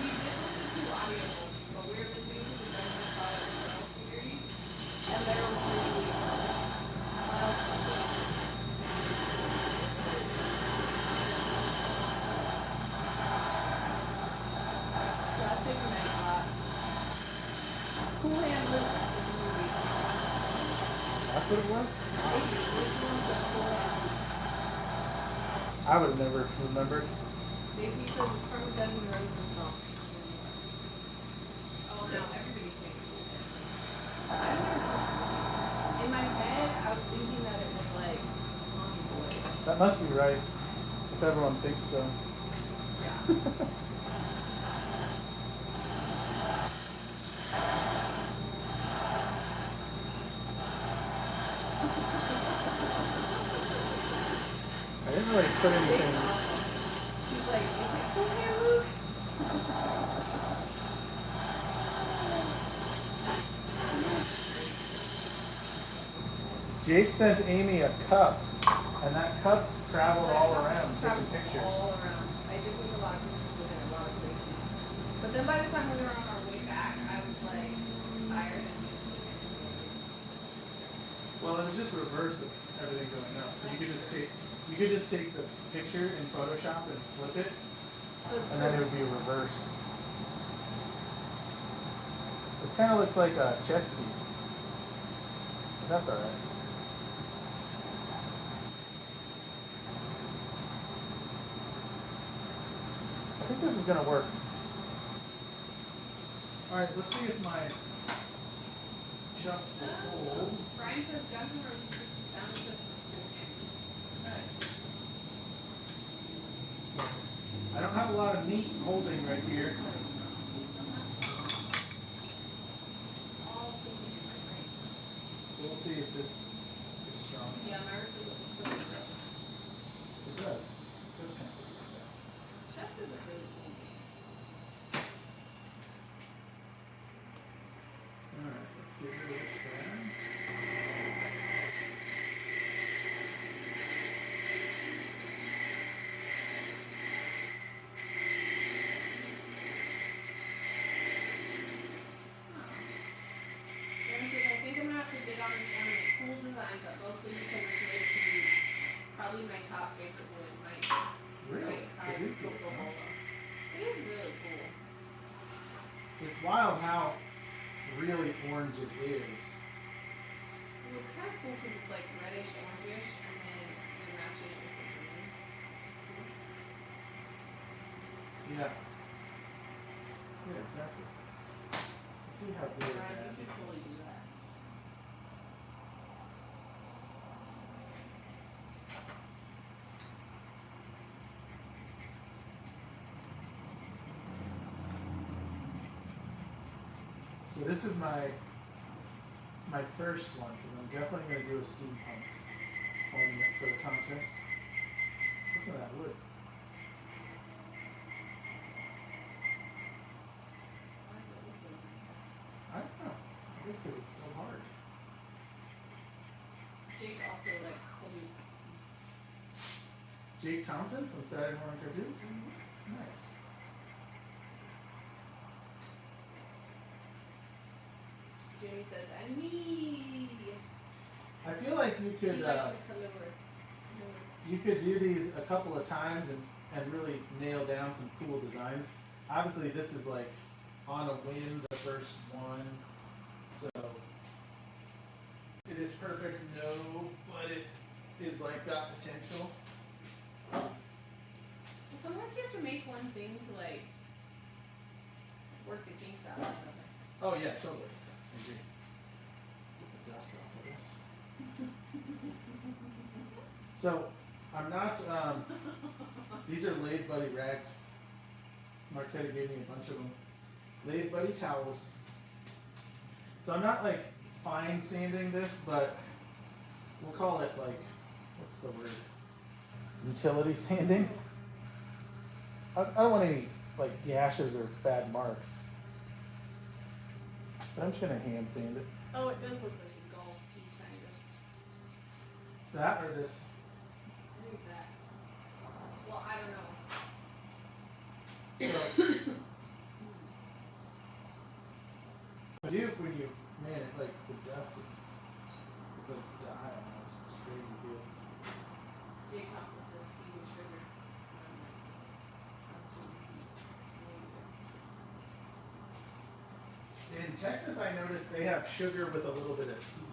We did listen to audiobooks, but we were listening to the Dungeon File series, and there was really that's taking a nice lot. Cool Hand Luke is the movie. That's what it was? Maybe. Which one's the Cool Hand Luke? I would have never remembered. Maybe because it's from a Guns N' Roses song. Oh no, everybody's singing Cool Hand Luke. I don't know. In my head, I was thinking that it was like Tommy Boy. That must be right, if everyone thinks so. Yeah. like putting things. He's like, is it cool here, Luke? Jake sent Amy a cup, and that cup traveled all around taking Traveled pictures. all around. I did take a lot of pictures with it, a lot of places. But then by the time we were on our way back, I was like tired and Well, it was just reverse of everything going up. So you could just take the picture in Photoshop and flip it, and then it would be reverse. This kind of looks like a chess piece. But that's alright. I think this is gonna work. Alright, let's see if my chuck will hold. Brian says Guns N' Roses sounds like Nice. So, I don't have a lot of meat holding right here. So we'll see if this is strong. Yeah, my wrist is so good. It does. It does kind of look like that. Chess is a really cool game. Alright, let's get rid of this guy. Brian says, I think I'm gonna have to bid on this ornament. Cool design, but mostly because it's made of PVC. Probably my top favorite wood. My Really? Thai It is Coco good, huh? Bola. It is really cool. It's wild how really orange it is. Well, it's kind of cool because it's like reddish, orangish, and then you're matching it with the green. Yeah. Yeah, exactly. Let's see how good Brian, that you should is. totally do that. So this is my first one because I'm definitely going to do a steampunk ornament for the contest. Listen to that wood. I don't know. I guess because it's so hard. Jake also likes Luke. Jake Thompson from Saturday Morning Cartoons. Nice. Jamie says, and me. I feel like you He could likes the color. you could do these a couple of times and really nail down some cool designs. Obviously, this is like on a whim, the first one. So, is it perfect? No, but it is like got potential. Sometimes you have to make one thing to like work the kinks out. Of another. Oh yeah, totally. I agree. Get the dust off of this. So, I'm not. These are Lathe Buddy rags. Marquetta gave me a bunch of them. Lathe Buddy towels. So I'm not like fine sanding this, but we'll call it like, what's the word? Utility sanding. I don't want any like gashes or bad marks. But I'm just gonna hand sand it. Oh, it does look like a golf tee kind of. That or this. I think that. Well, I don't know. So, when you man it, like the dust is, it's like dye almost. It's crazy good. Jake Thompson says tea with sugar. In Texas, I noticed they have sugar with a little bit of tea.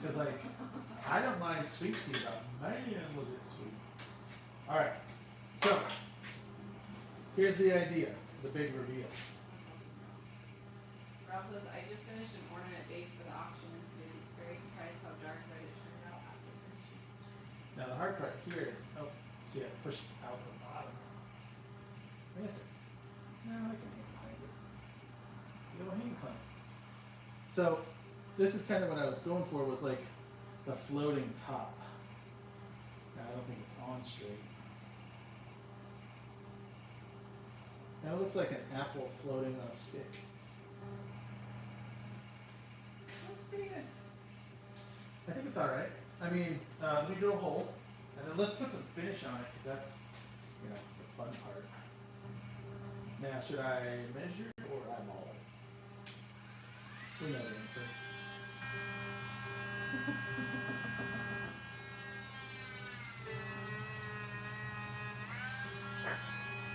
Because, like, I don't mind sweet tea, but man, was it sweet. All right, so here's the idea, the big reveal. Ralph says, I just finished an ornament base for the auction. Very surprised how dark red it turned out after finishing. Now, the hard part here is, oh, see, I pushed out the bottom. With it. No, I can hang clamp it. You know, hang clamp. So, this is kind of what I was going for, was like the floating top. I don't think it's on straight. That looks like an apple floating on a stick. That's pretty good. I think it's alright. I mean, let me drill a hole, and then let's put some finish on it, because that's, you know, the fun part. Now, should I measure or eyeball it? We know the answer.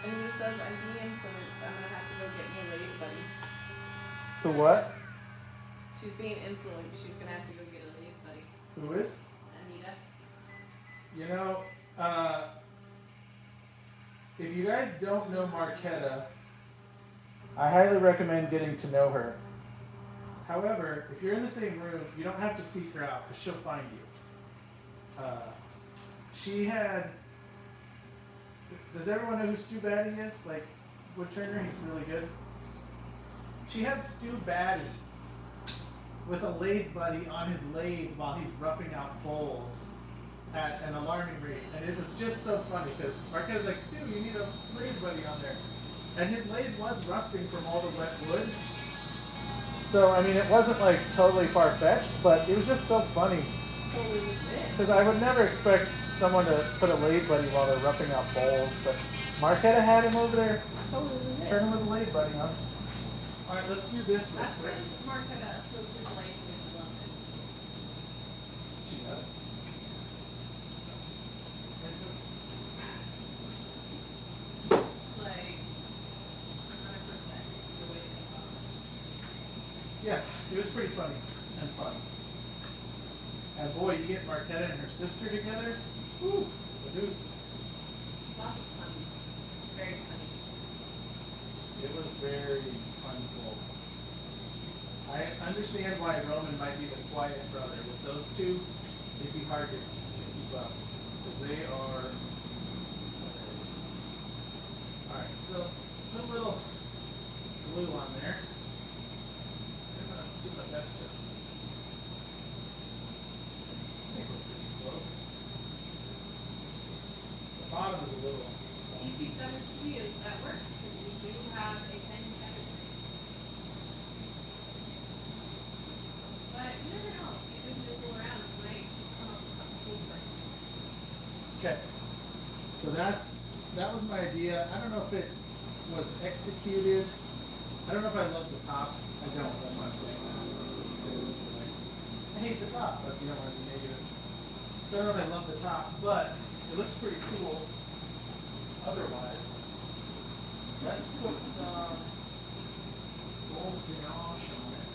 And he says, I'm being influenced. I'm gonna have to go get me a lady buddy. The what? She's being influenced. She's gonna have to go get a lady buddy. Who is? Anita. You know, if you guys don't know Marquetta, I highly recommend getting to know her. However, if you're in the same room, you don't have to seek her out because she'll find you. She had. Does everyone know who Stu Batty is? Like, Wood Turner, he's really good. She had Stu Batty with a lathe buddy on his lathe while he's roughing out bowls at an alarming rate. And it was just so funny because Marquette's like, Stu, you need a lathe buddy on there. And his lathe was rusting from all the wet wood. So, I mean, it wasn't like totally far-fetched, but it was just so funny. Totally legit. Because I would never expect someone to put a lathe buddy while they're roughing out bowls, but Marquetta had him over there, Totally legit. turning with a lathe buddy on. Alright, let's do this real That's quick. when Marquetta approaches life with London. She does. Like, 100% the way they talk. Yeah, it was pretty funny and fun. And boy, you get Marquetta and her sister together, whoo, it's a dude. Lots of puns. Very funny. It was very funful. I understand why Roman might be the quiet brother. With those two, it'd be hard to keep up. Because they are hilarious. Alright, so put a little glue on there. I'm going to do my best to make it pretty close. The bottom is a little Easy 7 to you. That works because we do have a 10 category. But you never know. You just nibble around and might come up with something cool for you. Okay, so that was my idea. I don't know if it was executed. I don't know if I love the top. I don't. That's why I'm saying that. That's what you say. Like, I hate the top, but you don't want to be negative. So I don't know if I love the top, but it looks pretty cool. Otherwise, let's put some gold finish on it.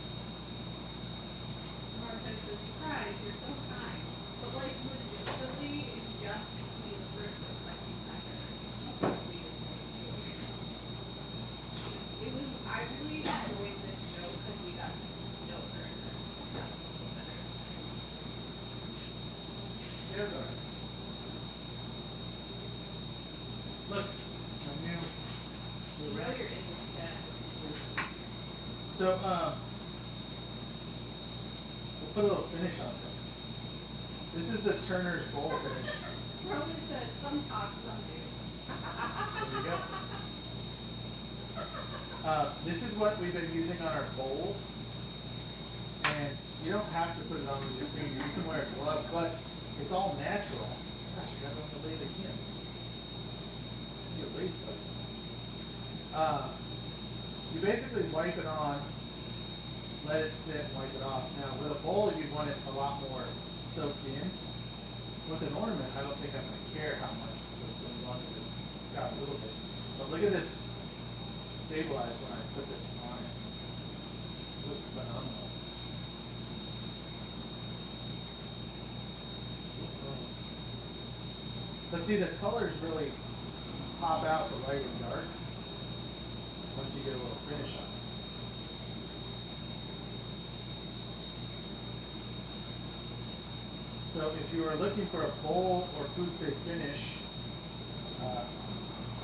Martha says, surprise, you're so kind. But like legitimately, it's just me the first or second time that she's really it was, I really enjoyed this show because we got to know her and got a little better. Here's our. Look, I knew. You know you're in the chat. So, we'll put a little finish on this. This is the Turner's Bowl finish. Roman says, some talk, some do. There you go. This is what we've been using on our bowls. And you don't have to put it on with your finger. You can wear a glove, but it's all natural. Gosh, you got to lathe again. You lathe, buddy. You basically wipe it on, let it sit, and wipe it off. Now, with a bowl, you'd want it a lot more soaked in. With an ornament, I don't think I'm going to care how much, so it's as long as it's got a little bit. But look at this stabilize when I put this on it. It looks phenomenal. But see, the colors really pop out the light and dark once you get a little finish on it. So if you are looking for a bowl or food safe finish, I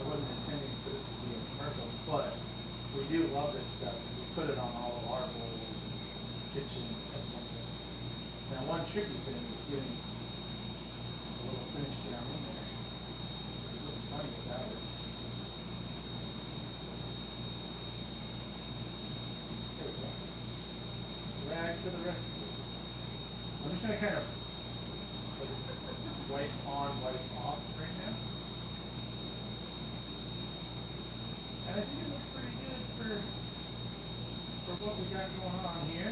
wasn't intending for this to be a commercial, but we do love this stuff. We put it on all of our bowls and kitchen appointments. Now one tricky thing is getting a little finish down in there. It looks funny without it. There we go. Rag to the rescue. So I'm just gonna kind of put white on, white off right now. And I think it looks pretty good for what we got going on here.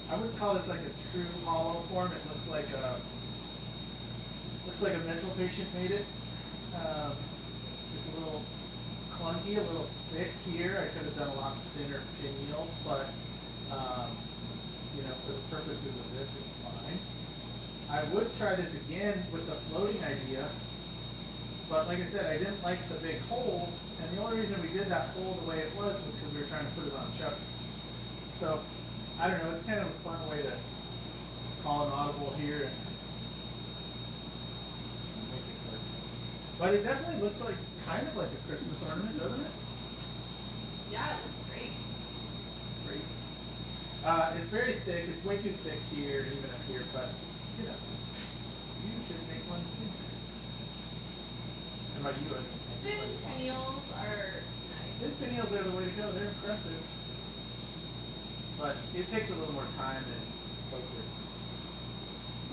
I wouldn't call this like a true hollow form. It looks like a mental patient made it. It's a little clunky, a little thick here. I could have done a lot thinner finial, but you know, for the purposes of this, it's fine. I would try this again with the floating idea, but like I said, I didn't like the big hole, and the only reason we did that hole the way it was because we were trying to put it on chuck. So I don't know, it's kind of a fun way to call an audible here and make it work. But it definitely looks like kind of like a Christmas ornament, doesn't it? Yeah, it looks great. Great. It's very thick. It's way too thick here, even up here, but you know, you should make one too. How about you? Thin finials are nice. Thin finials are the way to go. They're impressive. But it takes a little more time and focus.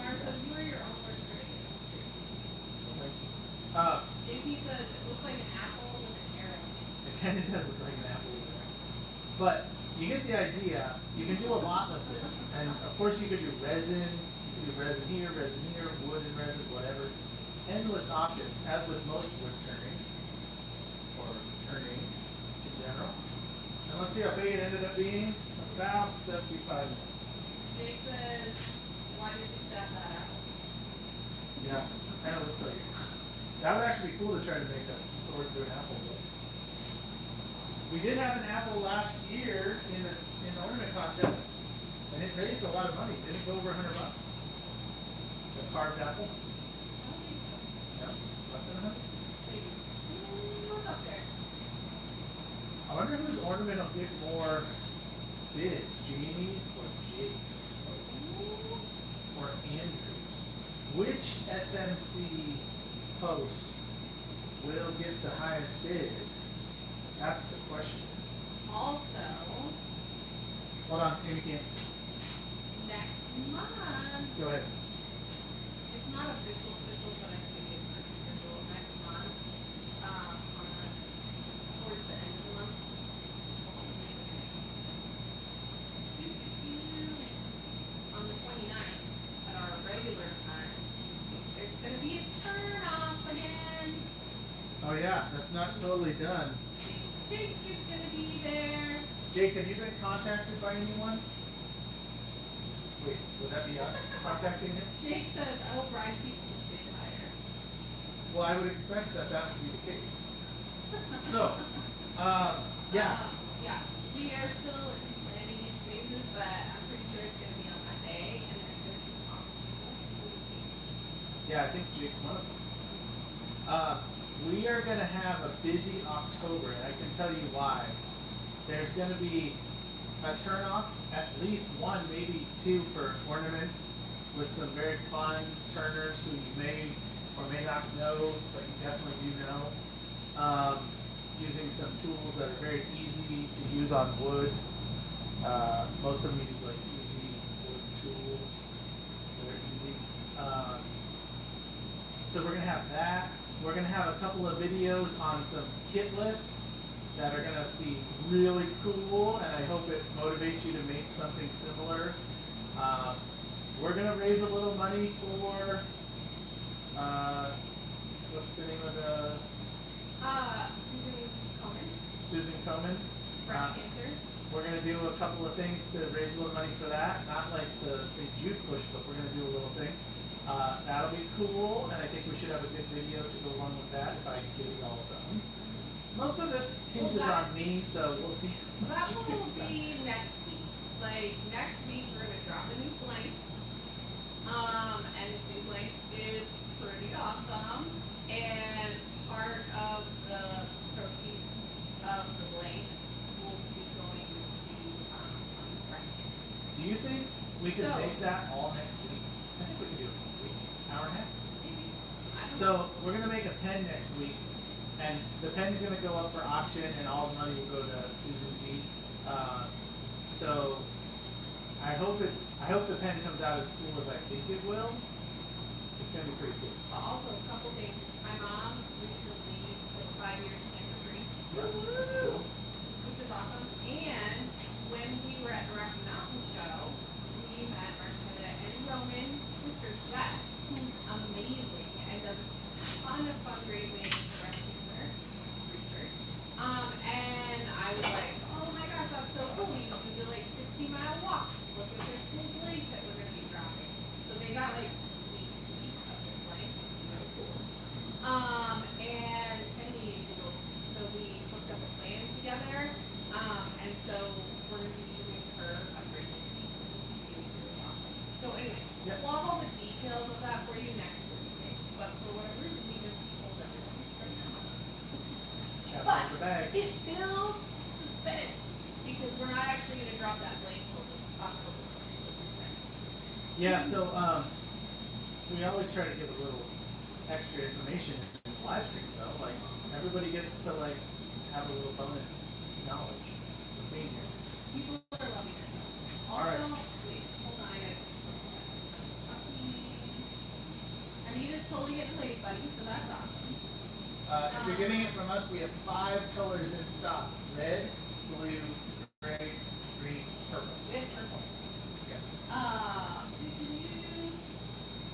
Marissa, you are your own worst critic in this street. JP says it looks like an apple with an arrow. It kind of does look like an apple there. But you get the idea. You can do a lot with this. And of course you could do resin. You can do resin here, wood and resin, whatever. Endless options, as with most wood turning. Or turning in general. And let's see how big it ended up being. About 75 minutes. Jake says, why did you stab that apple? Yeah, kind of looks like it. That would actually be cool to try to make a sword through an apple. But we did have an apple last year in the ornament contest, and it raised a lot of money. Didn't go over $100. The carved apple. I don't think so. Yeah, less than 100. Maybe. What's up there? I wonder whose ornament will get more bids, Jamie's or Jake's or Andrew's. Which SMC post will get the highest bid? That's the question. Also, Hold on, Amy can't. next month, Go ahead. it's not official, but I think it's official next month, towards the end of the month. On the 29th, at our regular time, there's gonna be a turn off again. Oh yeah, that's not totally done. Jake is gonna be there. Jake, have you been contacted by anyone? Wait, would that be us contacting him? Jake says, I will bribe people to bid higher. Well, I would expect that that would be the case. So, yeah. Yeah, we are still in planning-ish phases, but I'm pretty sure it's gonna be on that day, and there's gonna be some awesome people. Yeah, I think Jake's one of them. We are going to have a busy October, and I can tell you why. There's going to be a turnoff, at least one, maybe two for ornaments with some very fun turners who you may or may not know, but you definitely do know. Using some tools that are very easy to use on wood. Most of them use like easy wood tools. They're easy. So we're going to have that. We're going to have a couple of videos on some kit lists that are going to be really cool, and I hope it motivates you to make something similar. We're going to raise a little money for, what's the name of the? Susan Komen. Breast cancer. We're going to do a couple of things to raise a little money for that. Not like the St. Jude push, but we're going to do a little thing. That'll be cool, and I think we should have a good video to go along with that if I can get it all done. Most of this hinges on me, so we'll see. That one will be next week. Like, next week we're gonna drop a new blank. And this new blank is pretty awesome. And part of the proceeds of the blank will be going to breast cancer. Do you think we could So- make that all next week? I think we can do it. hour and a half. Maybe. I don't know. So we're gonna make a pen next week, and the pen's gonna go up for auction, and all the money will go to Susan G. So I hope the pen comes out as cool as I think it will. It's gonna be pretty cool. But also, a couple things. My mom recently put 5 years cancer free, That's cool. which is awesome. And when we were at the Rocky Mountain show, we met Marcetta and Roman's sister Jess, who's amazing and does a ton of fundraising for breast cancer research. And I was like, oh my gosh, that's so cool. You can do like 60-mile walks. Look at this cool blank that we're gonna be dropping. So they got like sneak peek of this blank. Really cool. And Penny Doodles. So we hooked up a plan together. And so we're gonna be using her fundraising fee, which is really awesome. So anyway, Yeah. we'll have all the details of that for you next week. But for whatever reason, we just told everyone right now. Have But the bag. it builds suspense because we're not actually going to drop that blank till October 1st, which is next. Yeah, so we always try to give a little extra information in the live stream though. Like everybody gets to like have a little bonus knowledge of being here. People are loving it. All Also, right. wait, hold on, I gotta Anita's totally getting laid, buddy, so that's awesome. If you're getting it from us, we have 5 colors in stock: red, blue, gray, green, purple. With purple. Yes.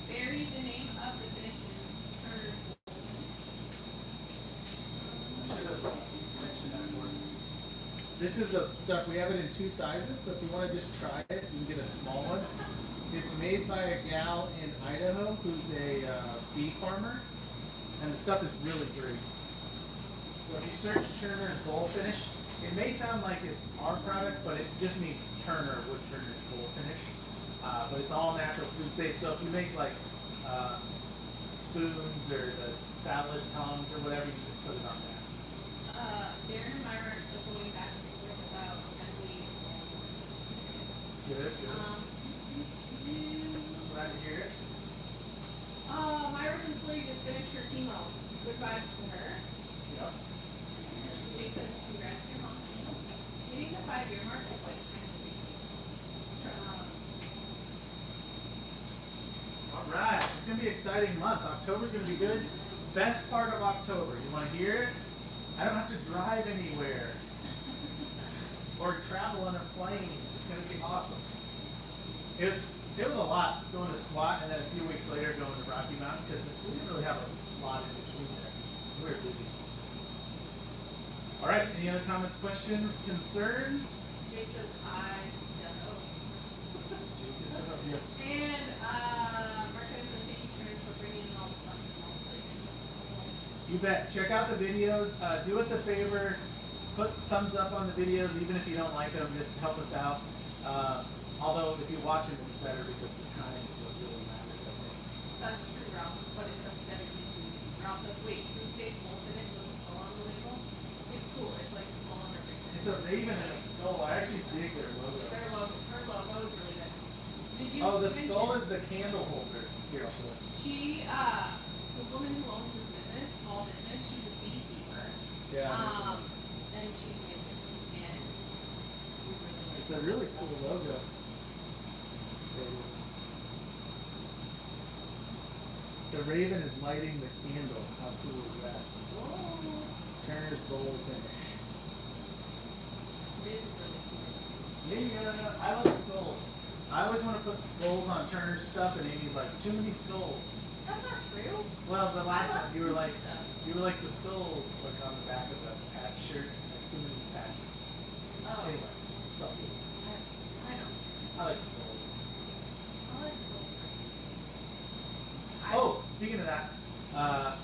Bury the name of the finish in turn. I should have mentioned that more. This is the stuff. We have it in 2 sizes, so if you want to just try it, you can get a small one. It's made by a gal in Idaho who's a bee farmer, and the stuff is really great. So if you search Turner's Bowl Finish, it may sound like it's our product, but it just means Turner, Wood Turner's Bowl Finish. But it's all natural, food safe. So if you make like spoons or the salad tongs or whatever, you can put it on that. Darren and Myra are still going back and forth about can we. Good, good. Glad to hear it. Myra's employee just finished her chemo. Good vibes to her. Yep. She says, congrats to your mom. Hitting the 5-year mark is like kind of big. All right, it's gonna be an exciting month. October's gonna be good. Best part of October. You want to hear it? I don't have to drive anywhere or travel on a plane. It's gonna be awesome. It was a lot going to SWAT and then a few weeks later going to Rocky Mountain because we didn't really have a lot in between there. We were busy. All right, any other comments, questions, concerns? Jay says, I don't know. Yeah. And Marcus says, thank you, Karen, for bringing in all the fun from all places. You bet. Check out the videos. Do us a favor. Put thumbs up on the videos, even if you don't like them, just to help us out. Although, if you watch them, it's better because the time is what really matters, I think. That's true, Ralph, but it's aesthetically pleasing. Ralph says, wait, food safe full finish with a skull on the label? It's cool. It's like a skull on everything. It's a raven and a skull. I actually dig their logo. Their logo, her logo is really good. Did you Oh, the mention- skull is the candle holder. Here, I'll show it. She, the woman who owns this business, small business, she's a beekeeper. Yeah. And she's amazing. And we really like It's a really cool logo. There it is. The raven is lighting the candle. How cool is that? Whoa. Turner's Bowl Finish. It is really cool. Yeah, I love skulls. I always want to put skulls on Turner's stuff, and Amy's like, too many skulls. That's not true. Well, the last I love time you were like, stuff. the skulls like on the back of the patch shirt, like too many patches. Oh, Anyway, it's all good. I know. I like skulls. I like school. Oh, speaking of that,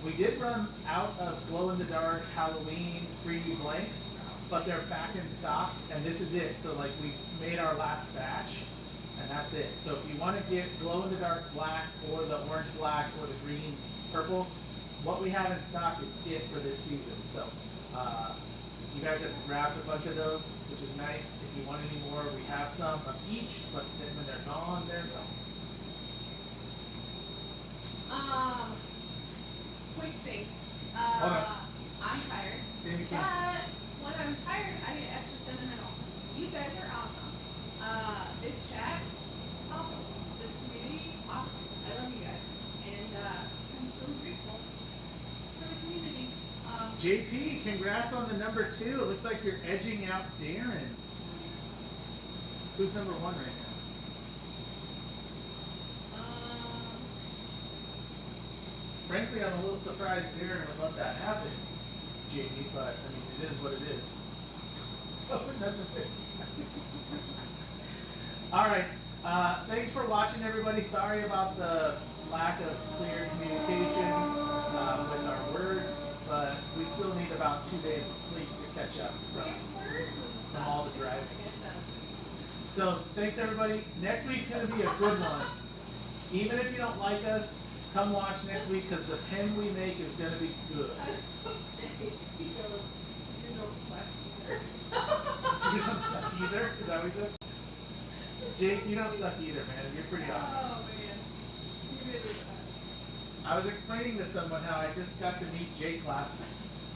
we did run out of glow-in-the-dark Halloween 3D blanks, but they're back in stock, and this is it. So like we made our last batch, and that's it. So if you want to get glow-in-the-dark black or the orange black or the green purple, what we have in stock is it for this season. So you guys have grabbed a bunch of those, which is nice. If you want any more, we have some of each, but then when they're gone, they're gone. Quick thing. Hold on. I'm tired. Jamie But can't. when I'm tired, I get extra sentimental. You guys are awesome. This chat, awesome. This community, awesome. I love you guys. And I'm so grateful for the community. JP, congrats on the number 2. It looks like you're edging out Darren. Who's number 1 right now? Frankly, I'm a little surprised Darren would let that happen, Jamie, but I mean, it is what it is. Totally messing with you. All right. Thanks for watching, everybody. Sorry about the lack of clear communication with our words, but we still need about 2 days of sleep to catch up from all the driving. So thanks, everybody. Next week's going to be a good one. Even if you don't like us, come watch next week because the pen we make is going to be good. He goes, you don't suck either. You don't suck either? Is that what he said? Jake, you don't suck either, man. You're pretty awesome. Oh, man. You really are. I was explaining to someone how I just got to meet Jake last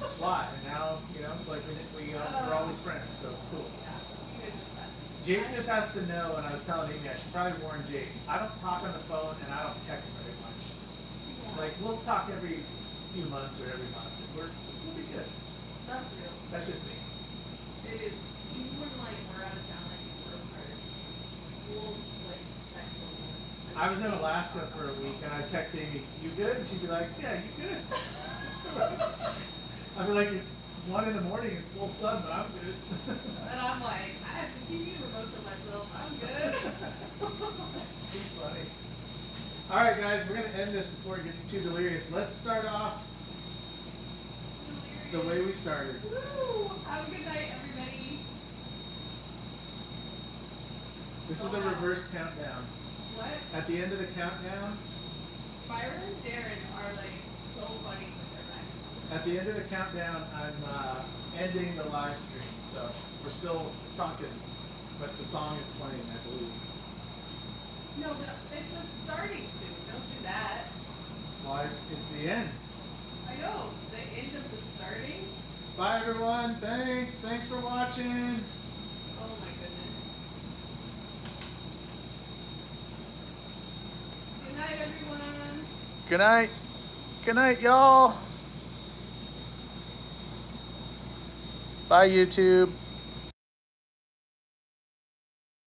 SWAT, and now, it's like we're always friends, so it's cool. Yeah, you guys are the best. Jake just has to know, and I was telling Amy, I should probably warn Jake, I don't talk on the phone and I don't text very much. Yeah. Like, we'll talk every few months or every month. We'll be good. That's real. That's just me. It is. Even when like we're out of town, like we're apart, we'll like text someone. I was in Alaska for a week and I texted Amy, you good? And she'd be like, yeah, you good? I'd be like, it's 1 in the morning in full sun, but I'm good. And I'm like, I have the TV remote to myself. I'm good. Too funny. All right, guys, we're going to end this before it gets too delirious. Let's start off the way we started. Woo! Have a good night, everybody. This is a reverse countdown. What? At the end of the countdown, Byron and Darren are like so funny with their back. at the end of the countdown, I'm ending the live stream. So we're still talking, but the song is playing, I believe. No, but it says starting soon. Don't do that. Well, it's the end. I know. The end of the starting? Bye, everyone. Thanks. Thanks for watching. Oh my goodness. Good night, everyone. Good night. Good night, y'all. Bye, YouTube.